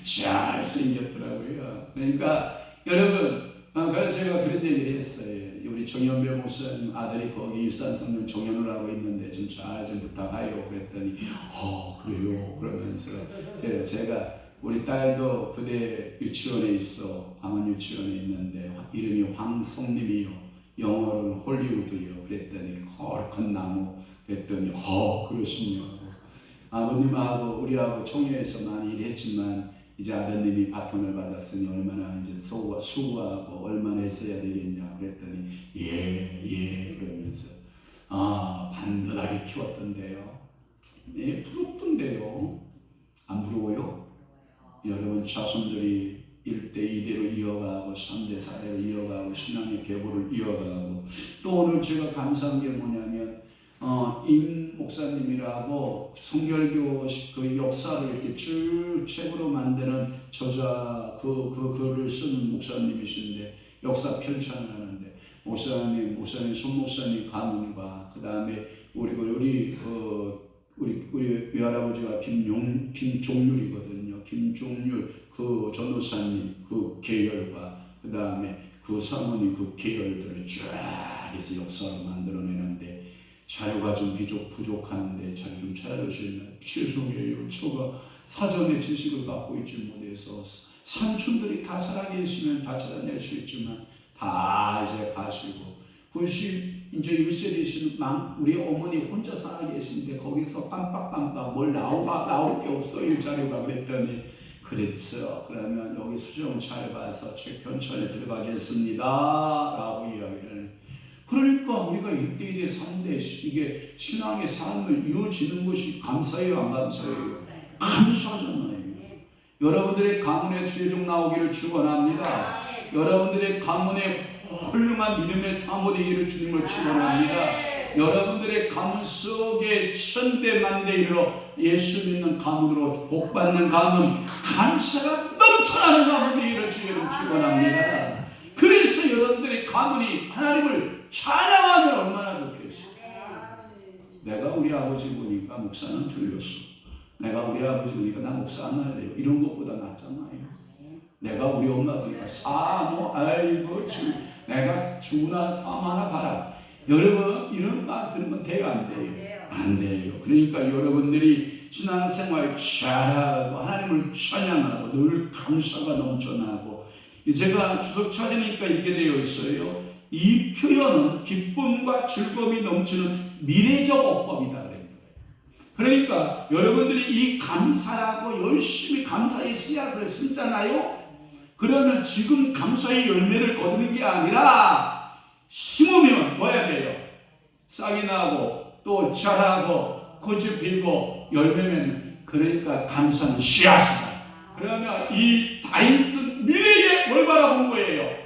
잘생겼더라고요. 그러니까 여러분, 그래서 제가 그런 얘기를 했어요. 우리 정현배 목사님 아들이 거기 일산성면 정연을 하고 있는데 좀 잘 좀 부탁하요. 그랬더니 그래요. 그러면서 제가 우리 딸도 그대 유치원에 있어. 광원 유치원에 있는데 이름이 황성림이요. 영어로는 홀리우드요. 그랬더니 컬큰 나무. 그랬더니 그러시군요. 아버님하고 우리하고 총회에서 많이 일했지만 이제 아드님이 바톤을 받았으니 얼마나 이제 수고하고 얼마나 했어야 되겠냐. 그랬더니 예 그러면서 반듯하게 키웠던데요. 부럽던데요. 안 부러워요? 여러분 자손들이 1대 2대로 이어가고 3대 4대로 이어가고 신앙의 계보를 이어가고 또 오늘 제가 감사한 게 뭐냐면 임 목사님이라고 성결교 그 역사를 이렇게 쭉 책으로 만드는 저자 그 글을 쓴 목사님이신데 역사 편찬을 하는데 목사님 손 목사님 가문과 그 다음에 우리 외할아버지가 김종률이거든요. 김종률 그 전도사님 그 계열과 그 다음에 그 사모님 그 계열들을 쫙 해서 역사를 만들어내는데 자료가 좀 부족한데 자료 좀 찾아주시면 죄송해요. 제가 사전에 지식을 갖고 있지 못해서 삼촌들이 다 살아계시면 다 찾아낼 수 있지만 다 이제 가시고 91세 되신 우리 어머니 혼자 살아계신데 거기서 깜빡깜빡 뭘 나올 게 없어요. 자료가 그랬더니 그랬어. 그러면 여기 수정 잘 봐서 책 편찬에 들어가겠습니다 라고 이야기를. 그러니까 우리가 1대 2대 3대 이게 신앙의 삶을 이어지는 것이 감사해요, 안 감사해요? 감사하잖아요. 여러분들의 가문에 주의종 나오기를 축원합니다. 여러분들의 가문에 훌륭한 믿음의 사모 되기를 주님을 축원합니다. 여러분들의 가문 속에 천대만대 이르러 예수 믿는 가문으로 복받는 가문, 감사가 넘쳐나는 가문 되기를 주님을 축원합니다. 그래서 여러분들의 가문이 하나님을 찬양하면 얼마나 좋겠어. 내가 우리 아버지 보니까 목사는 틀렸어. 내가 우리 아버지 보니까 나 목사 안 할래요. 이런 것보다 낫잖아요. 내가 우리 엄마 보니까 사모 아이고 내가 주나 사모 하나 봐라. 여러분 이런 말 들으면 돼요, 안 돼요? 안 돼요. 그러니까 여러분들이 신앙생활 잘하고 하나님을 찬양하고 늘 감사가 넘쳐나고, 제가 주석 찾으니까 이렇게 되어 있어요. 이 표현은 기쁨과 즐거움이 넘치는 미래적 어법이다. 그러니까 여러분들이 이 감사라고 열심히 감사의 씨앗을 심잖아요. 그러면 지금 감사의 열매를 거두는 게 아니라 심으면 뭐 해야 돼요? 싹이 나고 또 자라고 꽃이 피고 열매면, 그러니까 감사는 씨앗이다. 그러면 이 다인슨 미래에 뭘 바라본 거예요?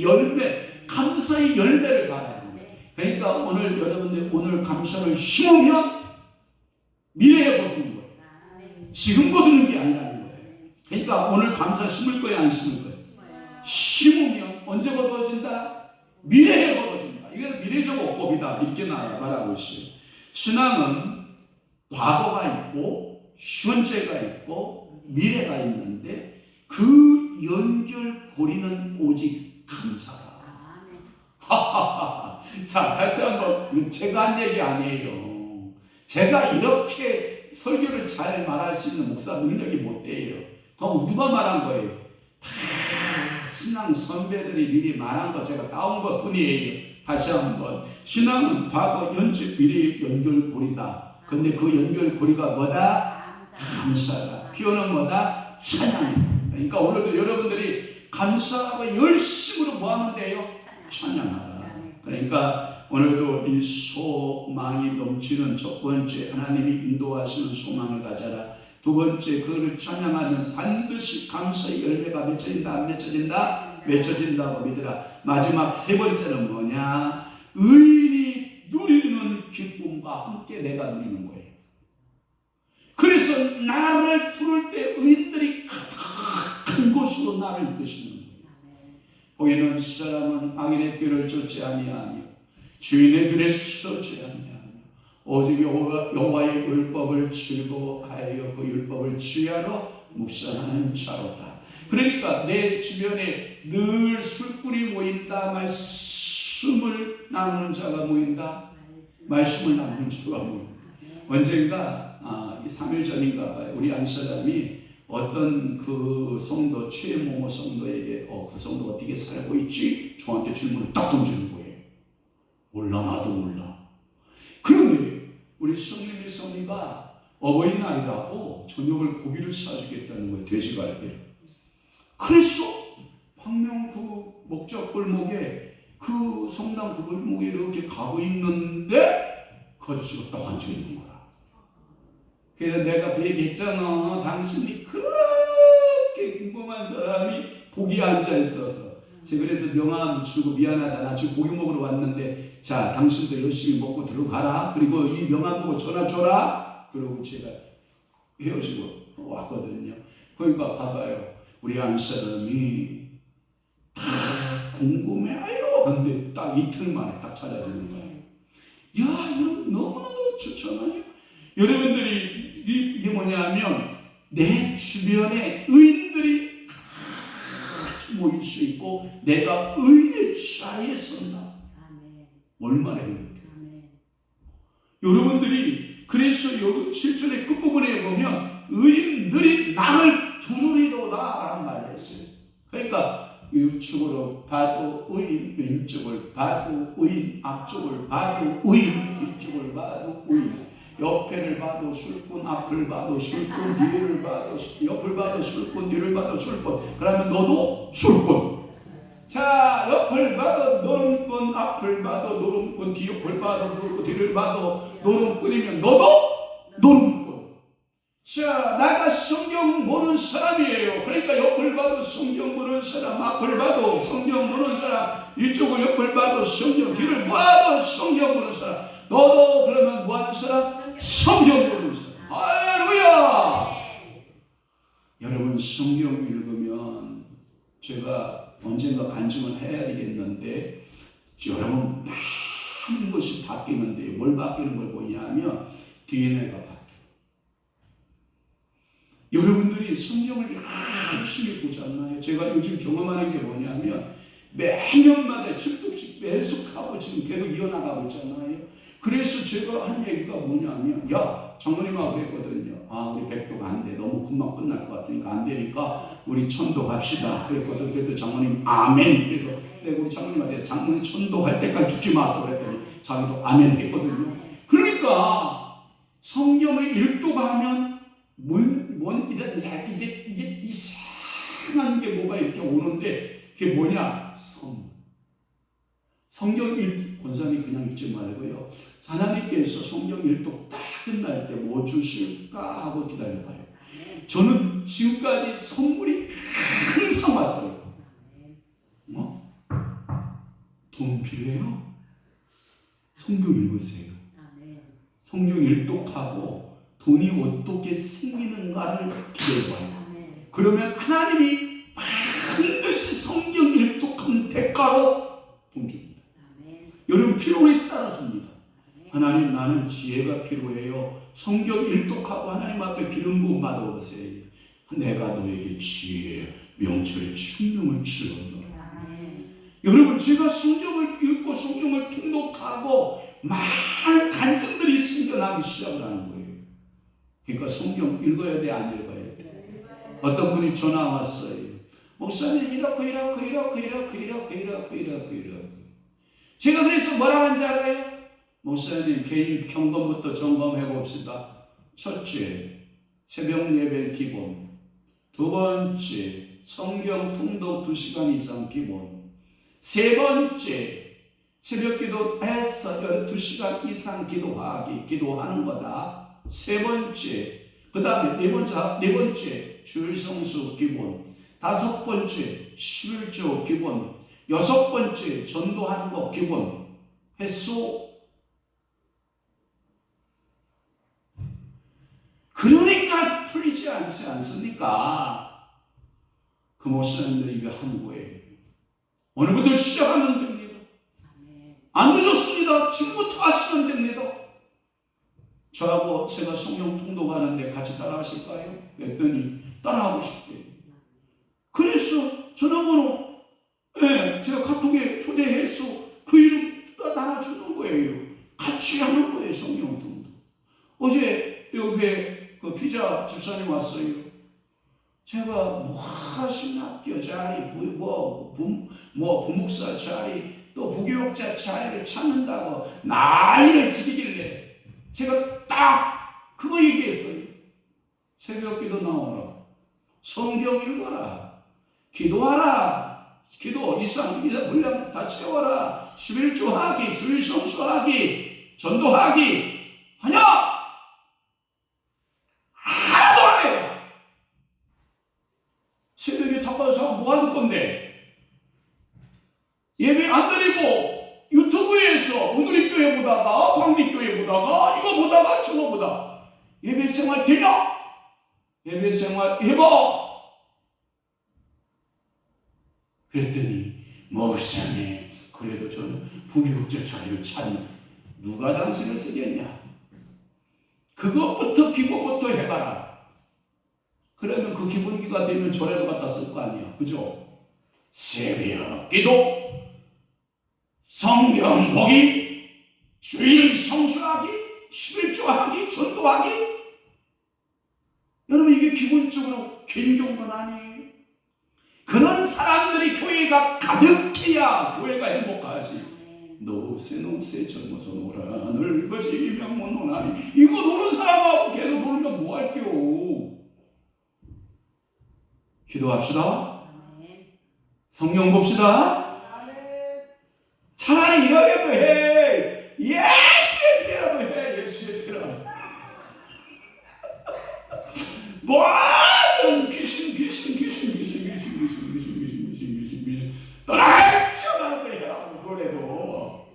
열매, 감사의 열매를 바라는 거예요. 그러니까 오늘 여러분들 오늘 감사를 심으면 미래에 거두는 거예요. 지금 거두는 게 아니라는 거예요. 그러니까 오늘 감사 심을 거예요, 안 심을 거예요? 심으면 언제 거두어진다? 미래에 거두어진다. 이게 미래적 어법이다. 이렇게 말하고 있어요. 신앙은 과거가 있고 현재가 있고 미래가 있는데 그 연결고리는 오직 감사다. 자, 다시 한번, 제가 한 얘기 아니에요. 제가 이렇게 설교를 잘 말할 수 있는 목사 능력이 못 돼요. 그럼 누가 말한 거예요? 다 신앙 선배들이 미리 말한 거 제가 따온 것 뿐이에요. 다시 한번, 신앙은 과거, 현재, 미래의 연결고리다. 근데 그 연결고리가 뭐다? 감사다. 표현은 뭐다? 찬양이다. 그러니까 오늘도 여러분들이 감사하고 열심으로 뭐 하면 돼요? 찬양하라. 그러니까 오늘도 이 소망이 넘치는 첫 번째, 하나님이 인도하시는 소망을 가져라. 두 번째, 그를 찬양하면 반드시 감사의 열매가 맺혀진다, 안 맺혀진다? 맺혀진다고 믿으라. 마지막 세 번째는 뭐냐? 의인이 누리는 기쁨과 함께 내가 누리는 거예요. 그래서 나를 부를 때 의인들이 큰 곳으로 나를 이끄시는 거예요. 보이는 사람은 악인의 꾀를 쫓지 아니하며 주인의 길에 서지 아니하며 오직 여호와의 율법을 즐거워하여 그 율법을 주야로 묵상하는 자로다. 그러니까 내 주변에 늘 술꾼이 모인다. 말씀을 나누는 자가 모인다. 말씀을 나누는 자가 모인다. 언젠가 3일 전인가 봐요. 우리 안사람이 어떤 그 성도, 최모모 성도에게 그 성도 어떻게 살고 있지? 저한테 질문을 딱 던지는 거예요. 몰라, 나도 몰라. 그런데 우리 성님의 성의가 어버이날이라고 저녁을 고기를 사주겠다는 거예요. 돼지갈비를. 그래서 방명 그 목적 골목에 그 성당 그 골목에 이렇게 가고 있는데 거치고 딱 앉아있는 거야. 그래서 내가 그 얘기 했잖아. 당신이 그렇게 궁금한 사람이 거기에 앉아있어서 제가 그래서 명함 주고 미안하다. 나 지금 고기 먹으러 왔는데 자, 당신도 열심히 먹고 들어가라. 그리고 이 명함 보고 전화 줘라. 그러고 제가 헤어지고 왔거든요. 그러니까 봐봐요. 우리 안사람이 다 궁금해요. 근데 딱 이틀 만에 딱 찾아주는 거예요. 야, 이건 너무나도 좋잖아요. 여러분들이 이게 뭐냐면 내 주변에 의인들이 모일 수 있고 내가 의인의 자리에 선다. 얼마나 행복해. 여러분들이 그래서 여기 7절의 끝부분에 보면 의인들이 나를 두루리로다 라는 말을 했어요. 그러니까 우측으로 봐도 의인, 왼쪽을 봐도 의인, 앞쪽을 봐도 의인, 뒤쪽을 봐도 의인, 옆에를 봐도 술꾼, 앞을 봐도 술꾼, 뒤를 봐도 옆을 봐도 술꾼, 뒤를 봐도 술꾼. 그러면 너도 술꾼. 자, 옆을 봐도 노름꾼, 앞을 봐도 노름꾼, 뒤옆을 봐도 노름꾼, 뒤를 봐도 노름꾼이면 너도 노름꾼. 자, 나가 성경 모르는 사람이에요. 그러니까 옆을 봐도 성경 모르는 사람, 앞을 봐도 성경 모르는 사람, 이쪽을 옆을 봐도 성경, 뒤를 봐도 성경 모르는 사람. 너도 그러면 뭐 하는 사람? 성경 모르는 사람. 할렐루야! 여러분 성경 읽으면 제가 언젠가 간증을 해야 되겠는데 여러분 많은 것이 바뀌는데 뭘 바뀌는 걸 보냐면 DNA가 바뀌어요. 여러분들이 성경을 열심히 보지 않나요? 제가 요즘 경험하는 게 뭐냐면 매년마다 7독씩 매숙하고 지금 계속 이어나가고 있잖아요. 그래서 제가 한 얘기가 뭐냐면 야 장로님하고 그랬거든요. 아 우리 백독 안 돼. 너무 금방 끝날 것 같으니까 안 되니까 우리 천도 갑시다. 그랬거든. 그래도 장로님 아멘. 그래서 내가 우리 장로님한테 장로님 천도 할 때까지 죽지 마서 그랬더니 자기도 아멘 했거든요. 그러니까 성경을 읽도가면 이게 이상한 게 뭐가 이렇게 오는데 그게 뭐냐? 성경 권사님 그냥 읽지 말고요. 하나님께서 성경 읽도 딱 끝날 때 뭐 주실까 하고 기다려봐요. 저는 지금까지 선물이 항상 왔어요. 돈 필요해요? 성경 읽으세요. 성경 읽독하고 돈이 어떻게 생기는가를 기대해봐요. 그러면 하나님이 반드시 성경 읽독한 대가로 돈 줍니다. 여러분 필요에 따라 줍니다. 하나님 나는 지혜가 필요해요. 성경 읽독하고 하나님 앞에 기름 부음 받아오세요. 내가 너에게 지혜, 명철, 충명을 주었노라. 여러분 제가 성경을 읽고 성경을 통독하고 많은 간증들이 생겨나기 시작을 하는 거예요. 그러니까 성경 읽어야 돼, 안 읽어야 돼? 어떤 분이 전화 왔어요. 목사님 이렇게 제가 그래서 뭐라 하는지 알아요? 목사님 개인 경건부터 점검해 봅시다. 첫째, 새벽 예배 기본. 두 번째, 성경 통독 2시간 이상 기본. 세 번째, 새벽 기도해서 12시간 이상 기도하는 거다. 세 번째, 그 다음에 네 번째, 주일 성수 기본. 다섯 번째, 11조 기본. 여섯 번째, 전도하는 거 기본. 했소? 그러니까 풀리지 않지 않습니까? 그 목사님들 이게 한 거예요. 오늘부터 시작하면 됩니다. 안 늦었습니다. 지금부터 하시면 됩니다. 저하고 제가 성경 통독하는데 같이 따라 하실까요? 그랬더니 따라하고 싶대요. 그래서 전화번호 제가 카톡에 초대해서 그 이름 나눠주는 거예요. 같이 하는 거예요. 성경 통독. 어제 여기 그 피자 집사님 왔어요. 제가 뭐 신학교 자리, 부목사 자리, 또 부교육자 자리를 찾는다고 난리를 치길래 제가 딱 그거 얘기했어요. 새벽 기도 나오라. 성경 읽어라. 기도하라. 기도 이상 분량 다 채워라. 11조 하기, 주일 성수하기, 전도하기 하냐? 하나도 안 해요. 새벽에 탑방에서 뭐 하는 건데? 예배 안 드리고 유튜브에서 오늘의 교회 보다가 광립교회 보다가 이거 보다가 저거 보다 예배 생활 되냐? 예배 생활 해봐. 그랬더니 목사님 그래도 저는 부교육자 자리를 찾는 누가 당신을 쓰겠냐? 그것부터 기본부터 해봐라. 그러면 그 기본기가 되면 절에도 갖다 쓸 거 아니야. 그죠? 새벽 기도, 성경 보기, 주일 성수하기, 11조하기, 전도하기. 여러분 이게 기본적으로 굉정건 아니에요. 그런 사람들이 교회가 가득해야 교회가 행복하지. 노세 젊어서 놀아 늙어지면 못 노나니. 이거 노는 사람하고 계속 놀면 뭐 할게요. 기도합시다. 성경 봅시다. 차라리 이러게도 해. 예수의 피라도 해. 예수의 피라도. 뭐든 귀신 떠나가지 않는 거야. 그래도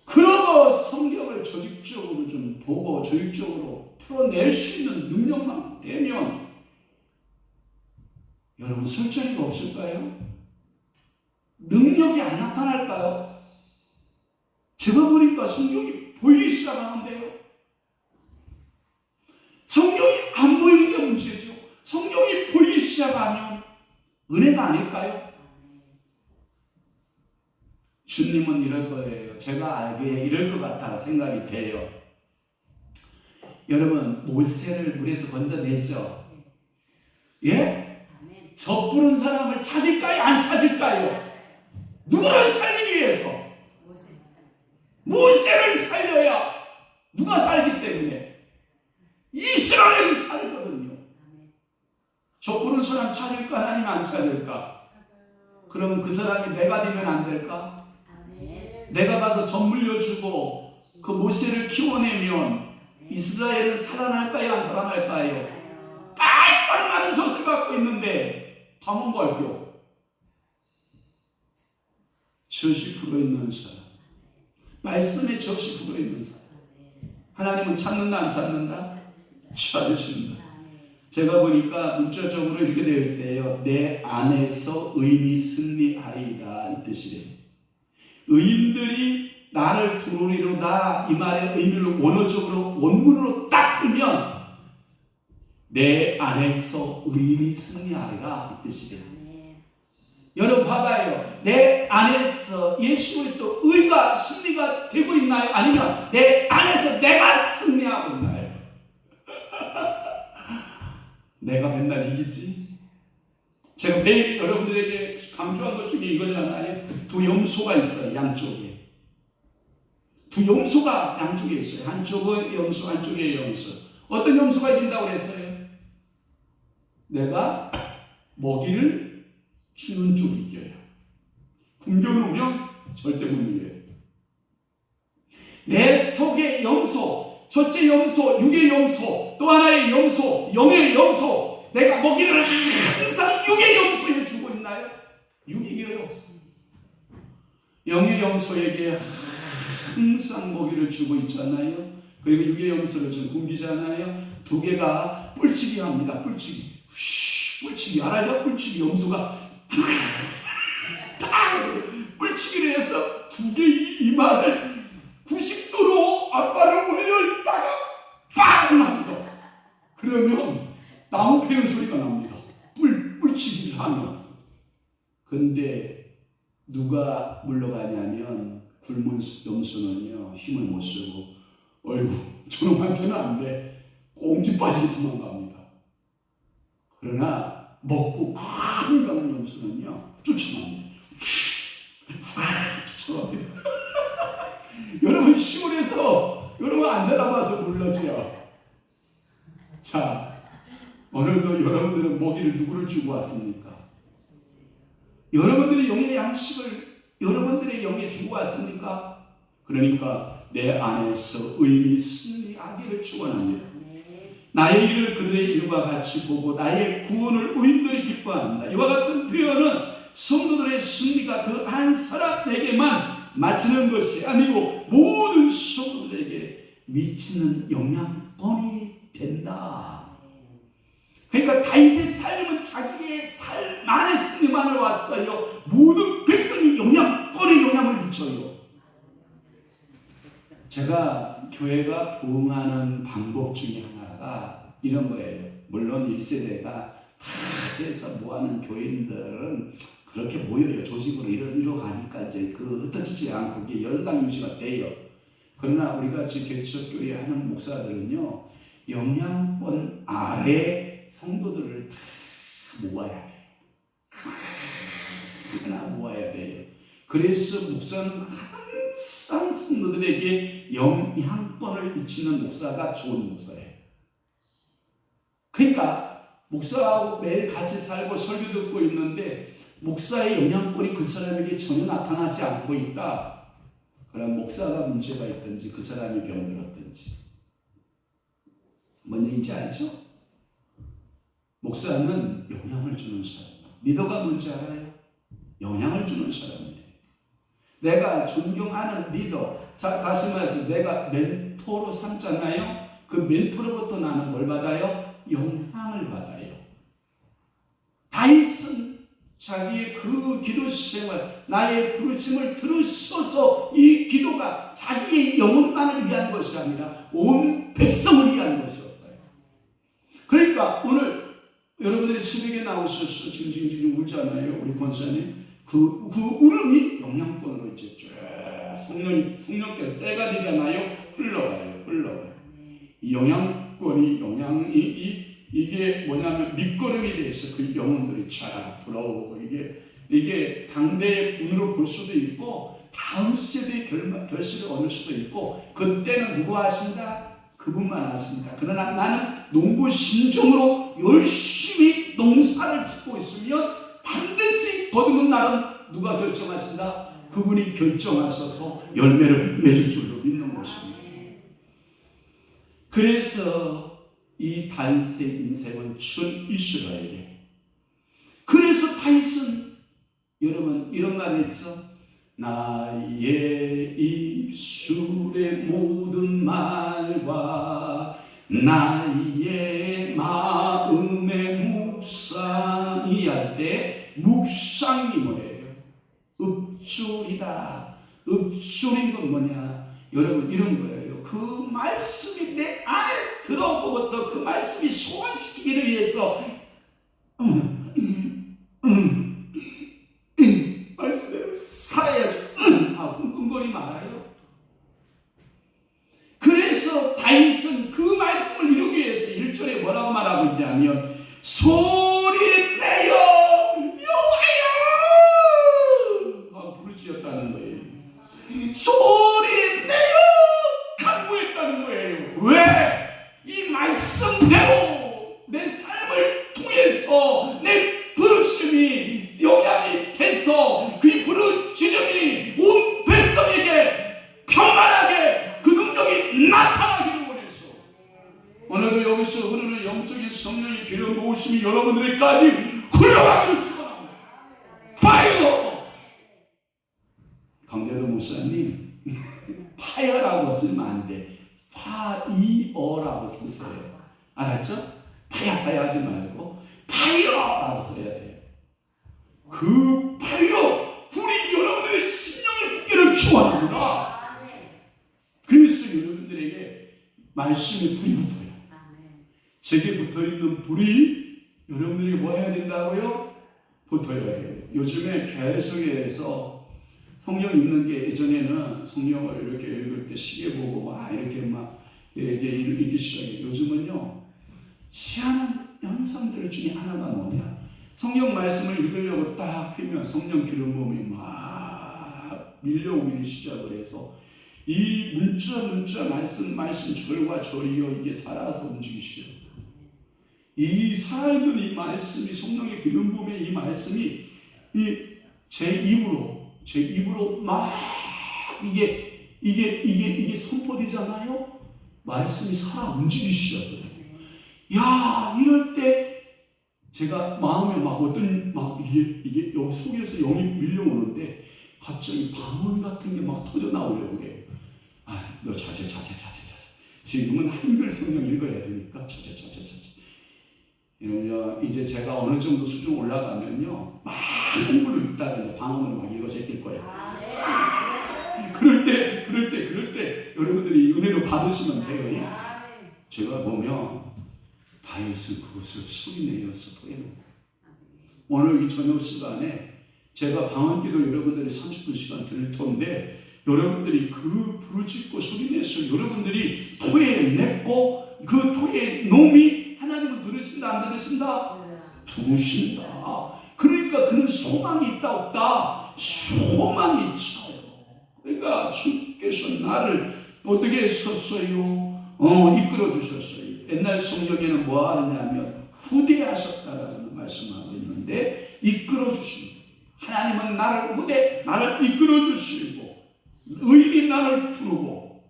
그러고 성경을 조직적으로 좀 보고 조직적으로 풀어낼 수 있는 능력만 되면 여러분 설정이가 없을까요? 능력이 안 나타날까요? 제가 보니까 성경이 보이기 시작하는데요. 성경이 안 보이는 게 문제죠. 성경이 보이기 시작하면 은혜가 아닐까요? 주님은 이럴 거예요. 제가 알기에 이럴 것 같아 생각이 돼요. 여러분 모세를 물에서 건져내죠. 예? 젖부른 사람을 찾을까요? 안 찾을까요? 누구를 살리기 위해서? 모세를 살려야 누가 살기 때문에 이스라엘이 살거든요. 젖부른 사람 찾을까? 아니면 안 찾을까? 그러면 그 사람이 내가 되면 안 될까? 내가 가서 젖 물려주고 그 모세를 키워내면 이스라엘은 살아날까요? 안 살아날까요? 바짝 많은 젖을 갖고 있는데 다 먹어할게요. 70% 있는 사람, 말씀에 70% 있는 사람, 하나님은 찾는다 안 찾는다? 찾으신다. 제가 보니까 문자적으로 이렇게 되어 있대요. 내 안에서 의인이 승리하리이다 이 뜻이래요. 의인들이 나를 부르리로다 이 말의 의미를 원어적으로 원문으로 딱 풀면 내 안에서 의인이 승리하리라 이 뜻이래요. 여러분 봐봐요. 내 안에서 예수 그리스도 의가 승리가 되고 있나요? 아니면 내 안에서 내가 승리하고 있나요? 내가 맨날 이기지. 제가 매일 여러분들에게 강조한 것 중에 이거잖아요. 두 염소가 있어요. 양쪽에. 두 염소가 양쪽에 있어요. 한쪽은 염소, 한쪽에 염소. 어떤 염소가 이긴다고 그랬어요? 내가 먹이를 주는 쪽이 이겨요. 굶겨놓으면 절대 못 이겨요. 내 속의 염소, 첫째 염소, 육의 염소, 또 하나의 염소, 영의 염소. 내가 먹이를 항상 육의 염소에 주고 있나요? 육이 이겨요. 영의 염소에게 항상 먹이를 주고 있잖아요. 그리고 육의 염소를 좀 굶기잖아요. 두 개가 뿔치기 합니다. 뿔치기. 뿔치기 알아요? 뿔치기 염소가 뿔치기를 해서 두 개의 이마를 90도로 앞발을 올려다가 빵 합니다. 그러면 나무 패는 소리가 납니다. 뿔치기를 하면. 근데 누가 물러가냐면 굶은 염소는요 힘을 못 쓰고 어이구 저놈한테는 안 돼. 꽁지 빠지게 도망갑니다. 그러나 먹고 건강한 염소는요 쫓아갑니다. 쫓아갑니다. 여러분 시골에서 여러분 안 잡아서 불러지요. 자 오늘도 여러분들은 먹이를 누구를 주고 왔습니까? 여러분들의 영의 양식을 여러분들의 영에 주고 왔습니까? 그러니까 내 안에서 의인이 승리하기를 축원합니다. 나의 일을 그들의 일과 같이 보고 나의 구원을 의인들이 기뻐한다. 이와 같은 표현은 성도들의 승리가 그 한 사람에게만 맞추는 것이 아니고 모든 성도들에게 미치는 영향권이 된다. 그러니까 다윗의 삶은 자기의 삶 안에 승리만을 왔어요. 모든 백성이 영향권에 영향을 미쳐요. 제가 교회가 부흥하는 방법 중에 하나가 이런 거예요. 물론 1세대가 다 해서 모아는 교인들은 그렇게 모여요. 조직으로 이뤄가니까 이제 그 흩어지지 않고 이게 연상 유지가 돼요. 그러나 우리 같이 개척교회 하는 목사들은요, 영향권 아래 성도들을 다 모아야 돼요. 하나 모아야 돼요. 그래서 목사는 항상 성도들에게 영향권을 미치는 목사가 좋은 목사예요. 그러니까 목사하고 매일 같이 살고 설교 듣고 있는데 목사의 영향권이 그 사람에게 전혀 나타나지 않고 있다. 그럼 목사가 문제가 있든지 그 사람이 병들었든지. 뭔 얘기인지 알죠? 목사는 영향을 주는 사람이에요. 리더가 뭔지 알아요? 영향을 주는 사람이에요. 내가 존경하는 리더, 자, 다시 말해서 내가 멘토로 삼잖아요. 그 멘토로부터 나는 뭘 받아요? 영향을 받아요. 다윗은 자기의 그 기도 생활, 나의 부르심을 들으셔서 이 기도가 자기의 영혼만을 위한 것이 아니라 온 백성을 위한 것이었어요. 그러니까 오늘 여러분들이 새벽에 나오셔서 징징징 울잖아요. 우리 권사님. 그 울음이 영향권으로 이제 쭉 성령께로 때가 되잖아요. 흘러가요. 이 영향권이 이게 뭐냐면 밑거름이 돼서 그 영혼들이 쫙 돌아오고 이게 당대의 운으로 볼 수도 있고 다음 세대의 결실을 얻을 수도 있고 그때는 누가 하신다? 그분만 하십니다. 그러나 나는 농부 심정으로 열심히 농사를 짓고 있으면 반드시 거두는 날은 누가 결정하신다? 그분이 결정하셔서 열매를 맺을 줄로 믿는 것입니다. 그래서 이 다윗의 인생은 춘 이스라엘이에요. 그래서 다윗은 여러분 이런 말을 했죠. 나의 입술의 모든 말과 나의 마음의 묵상이 할 때 묵상이 뭐예요? 읍조리다. 읍조린 건 뭐냐? 여러분 이런 거예요. 그 말씀이 내 안에 들어오고부터 그 말씀이 소화시키기를 위해서 말씀대로 살아야죠. 끙끙거리 말아요. 그래서 다윗은 그 말씀을 이루기 위해서 1절에 뭐라고 말하고 있냐면 소리 내요 여호와여 부르짖었다는 거예요. 소리 내요 간구했다는 거예요. 왜? 이 말씀대로 내 삶을 통해서 내 부르짖음이 영향이 돼서 그 부르짖음이 온 백성에게 평안하게 그 능력이 나타나기를 원해서 오늘도 여기서 흐르는 영적인 성령의 기름 부으심이 여러분들에게까지 흘러가기를 축원합니다. 파이어! 강대도 목사님 파이어라고 쓰면 안 돼. 파이어라고 쓰세요. 알았죠? 파야 하지 말고 파이어라고 써야 돼요. 그 파이어 불이 여러분들의 심령의 무게를 축원합니다. 그래서 여러분들에게 말씀의 불이 붙어요. 제게 붙어있는 불이 여러분들에게 뭐 해야 된다고요? 붙어야 돼요. 요즘에 계속해서 성경 읽는 게 예전에는 성경을 이렇게 읽을 때 시계 보고 막 이렇게 막 읽기 시작해요. 요즘은요 희한한 현상들 중에 하나가 뭐냐? 성경 말씀을 읽으려고 딱 피면 성령 기름 부음이 막 밀려오기 시작을 해서 이 문자 말씀 절과 절이여 이게 살아서 움직이시오. 이 살아있는 이 말씀이 성령의 기름 부음의 이 말씀이 제 입으로 막 이게 선포되잖아요. 말씀이 살아 움직이기 시작해요. 야 이럴 때 제가 마음에 막 이게 여기 속에서 영이 밀려오는데 갑자기 방언 같은 게 막 터져 나오려고 그래요. 너 자제. 지금은 한글 성경 읽어야 되니까 자제. 이제 제가 어느 정도 수준 올라가면요 막 한글로 읽다가 이제 방언을 막 읽어 제낄 거예요. 그럴 때 여러분들이 은혜로 받으시면 돼요. 제가 보면 다윗은 그것을 소리내어서 보여요. 오늘 이 저녁 시간에 제가 방언기도 여러분들이 30분 시간 드릴 텐데 여러분들이 그 부르짖고 소리내서 여러분들이 토해냈고 그 토의 놈이 하나님을 들으신다 안 들으신다? 들으신다. 그러니까 그는 소망이 있다 없다? 소망이 있어요. 그러니까 주께서 나를 어떻게 했었어요? 이끌어 주셨어요. 옛날 성경에는 뭐 하느냐면 후대하셨다라는 말씀하고 있는데 이끌어 주십니다. 하나님은 나를 나를 이끌어 주시고 의인이 나를 부르고.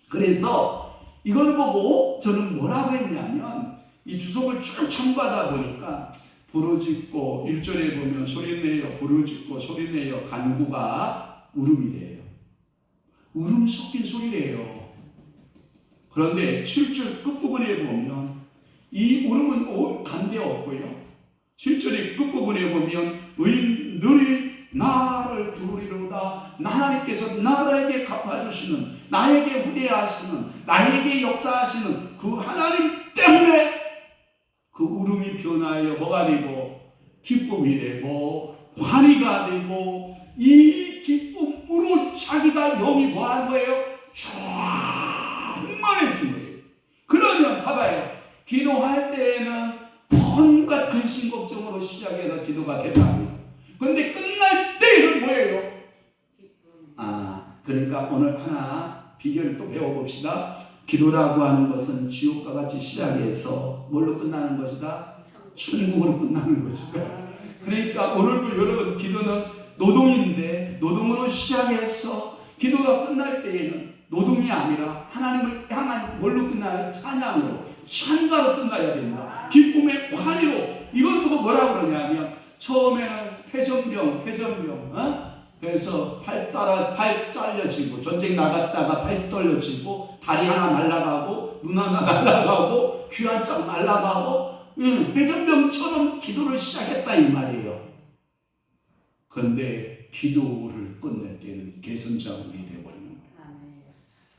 그래서 이걸 보고 저는 뭐라고 했냐면 이 주석을 쭉 첨부하다 보니까 부르짖고 1절에 보면 소리내어 부르짖고 소리내어 간구가 울음이래요. 울음 섞인 소리래요. 그런데 7절 끝부분에 보면 이 울음은 간데 없고요. 7절의 끝부분에 보면 의인들이 나를 부르리로다. 하나님께서 나에게 갚아주시는, 나에게 후대하시는, 나에게 역사하시는 그 하나님 때문에 그 울음이 변하여 뭐가 되고 기쁨이 되고 환희가 되고 이 기쁨으로 자기가 영이 뭐한 거예요? 충만해진 거예요. 그러면 봐봐요. 기도할 때에는 온갖 근심 걱정으로 시작해서 기도가 된다고요. 그런데 끝날 때는 뭐예요? 그러니까 오늘 하나 비결을 또 배워봅시다. 기도라고 하는 것은 지옥과 같이 시작해서 뭘로 끝나는 것이다? 천국으로 끝나는 것이다. 그러니까 오늘도 여러분 기도는 노동인데 노동으로 시작해서 기도가 끝날 때에는 노동이 아니라 하나님을 향한 뭘로 끝나요? 찬양으로, 찬가로 끝나야 된다. 기쁨의 환희로. 이걸 보고 뭐라고 그러냐면 처음에는 패전병 그래서 팔 잘려지고 전쟁 나갔다가 팔 떨려지고 다리 하나 날아가고 눈 하나 날아가고 귀 한짝 날아가고 패전병처럼 기도를 시작했다 이 말이에요. 그런데 기도를 끝낼 때는 개선자국이 되어버리는 거예요.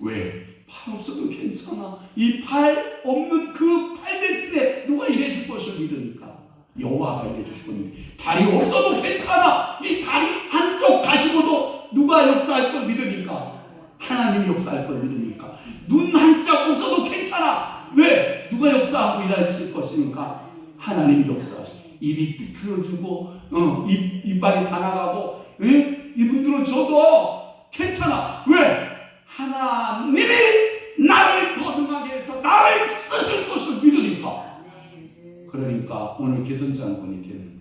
왜? 팔 없어도 괜찮아. 이 팔 없는 그 팔 됐을 때 누가 일해줄 것을 믿으니까 여호와가 일해주실 겁니다. 다리 없어도 괜찮아. 이 다리 한쪽 가지고도 누가 역사할 걸 믿으니까 하나님이 역사할 걸 믿으니까 눈 한짝 없어도 괜찮아. 왜? 누가 역사하고 일하실 것이니까 하나님이 역사하시고 입이 비틀어지고 이빨이 다 나가고 이분들은 저도 괜찮아. 왜? 하나님이 나를 거듭나게 해서 나를 쓰실 것을 믿으니까. 그러니까 오늘 개선장군이 되는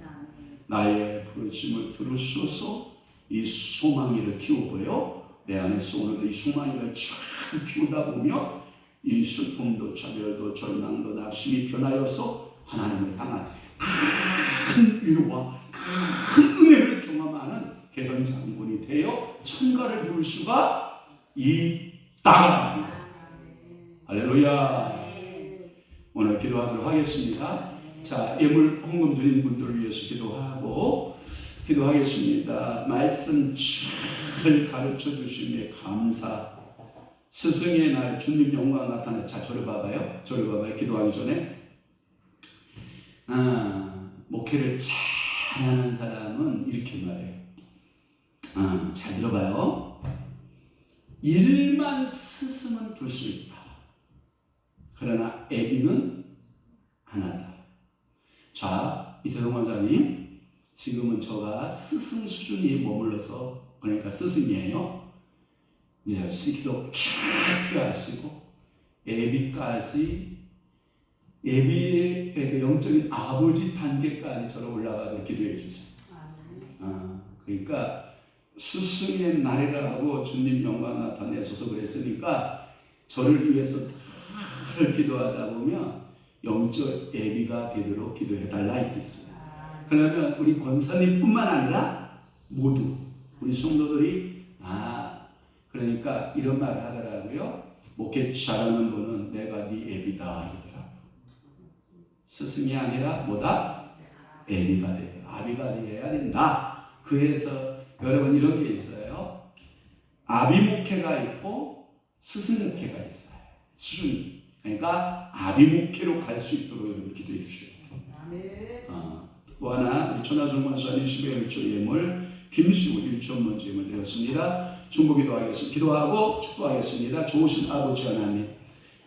나의 부르심을 들으셔서 이 소망이를 키우고요. 내 안에서 오늘도 이 소망이를 잘 키우다 보면 이 슬픔도 차별도 절망도 낙심이 변하여서 하나님을 향한 큰 위로와 큰 은혜를 경험하는 개선장군이 되어 천가를 부를 수가 있다. 할렐루야. 오늘 기도하도록 하겠습니다. 자, 예물 헌금 드린 분들을 위해서 기도하겠습니다. 말씀 잘 가르쳐 주심에 감사. 스승의 날 주님 영광 나타나. 자, 저를 봐봐요. 기도하기 전에 목회를 잘하는 사람은 이렇게 말해요. 잘 들어봐요. 일만 스승은 둘 수 있다. 그러나 애비는 하나다. 자, 이태동 원장님, 지금은 저가 스승 수준이 머물러서, 그러니까 스승이에요. 이제 기도 캬 하시고 애비까지, 애비의 영적인 아버지 단계까지 저를 올라가도록 기도해 주세요. 그러니까 스승의 날이라고 주님 영광 나타내셔서 그랬으니까 저를 위해서 늘 기도하다 보면 영적 애비가 되도록 기도해 달라 했겠어요. 그러면 우리 권사님뿐만 아니라 모두 우리 성도들이 그러니까 이런 말을 하더라고요. 목회 잘하는 분은 내가 네 애비다 이러더라고요. 스승이 아니라 뭐다? 애비가 돼요. 아비가 되어야 된다. 그래서 여러분 이런 게 있어요. 아비 목회가 있고 스승 목회가 있어요. 수준이. 그러니까 아비 목회로 갈 수 있도록 여러분 기도해 주셔야 돼요. 또 하나 우리 천하준 권사님 11조 예물 김수우 1천 먼저 예물 드렸습니다. 기도하고 축도하겠습니다. 좋으신 아버지 하나님,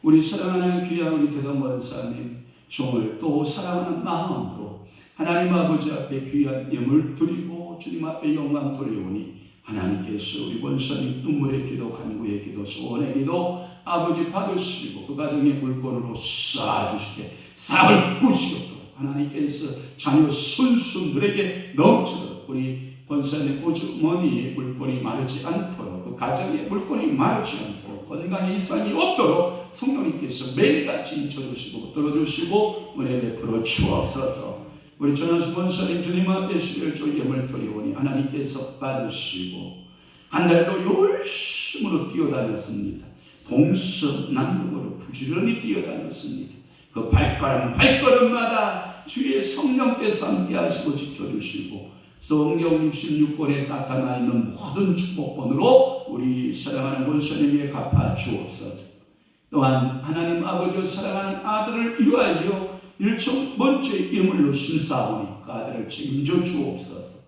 우리 사랑하는 귀한 우리 대동 권사님 종을 또 사랑하는 마음으로 하나님 아버지 앞에 귀한 예물 드리고 주님 앞에 영광 돌려오니 하나님께서 우리 권사님 눈물의 기도, 간구의 기도, 소원의 기도 아버지 받으시고 그 가정의 물건으로 쏴주시게 싹을 뿌시옵도록 하나님께서 자녀 손수들에게 넘치도록 우리 권사님 오주머니의 물건이 마르지 않도록 그 가정의 물건이 마르지 않도록 건강에 이상이 없도록 성령님께서 매일같이 인쳐주시고 붙들어주시고 은혜 베풀어 주옵소서. 우리 전하신 권사님 주님 앞에 11조 예물 드리오니 하나님께서 받으시고 한 달도 열심으로 뛰어다녔습니다. 동서남북으로 부지런히 뛰어다녔습니다. 그 발걸음마다 주의 성령께서 함께 하시고 지켜주시고 성경 66권에 나타나 있는 모든 축복권으로 우리 사랑하는 권사님에게 갚아 주옵소서. 또한 하나님 아버지의 사랑하는 아들을 위하여 일천 번째 예물로 심사하오니 그 아들을 책임져 주옵소서.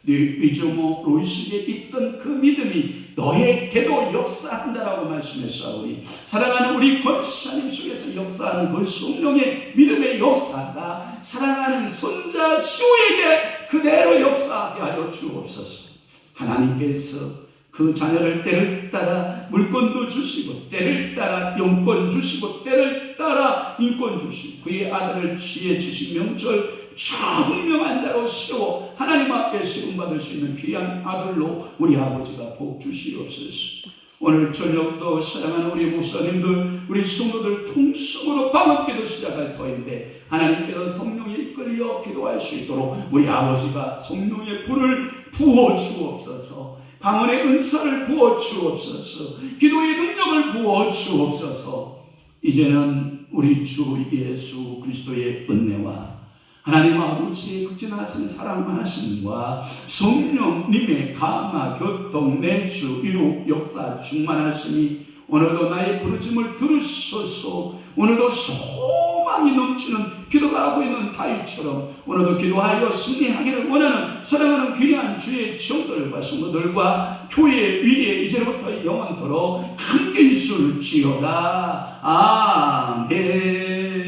네 위저모 로이스에 있던 그 믿음이 너에게도 역사한다라고 말씀했사오니 사랑하는 우리 권사님 속에서 역사하는 그 성령의 믿음의 역사가 사랑하는 손자 시우에게 그대로 역사하게 하여 주옵소서. 하나님께서 그 자녀를 때를 따라 물건도 주시고 때를 따라 영권 주시고 때를 따라 인권 주시고 그의 아들을 지혜 지식 명철 청명한 자로 세워 하나님 앞에 세움받을 수 있는 귀한 아들로 우리 아버지가 복 주시옵소서. 오늘 저녁도 사랑하는 우리 목사님들 우리 성도들 통성으로 밤업기도 시작할 터인데 하나님께서 성령에 이끌려 기도할 수 있도록 우리 아버지가 성령의 불을 부어 주옵소서. 방언의 은사를 부어 주옵소서. 기도의 능력을 부어 주옵소서. 이제는 우리 주 예수 그리스도의 은혜와 하나님 아버지의 극진하신 사랑하심과 성령님의 감화 교통 내주 이룩 역사 충만하심이 오늘도 나의 부르짐을 들으소서. 오늘도 소망이 넘치는 기도가 하고 있는 다윗처럼 오늘도 기도하여 승리하기를 원하는 사랑하는 귀한 주의 종들과 성도들과 교회 위에 이제부터 영원토록 함께 있을지어다. 아멘.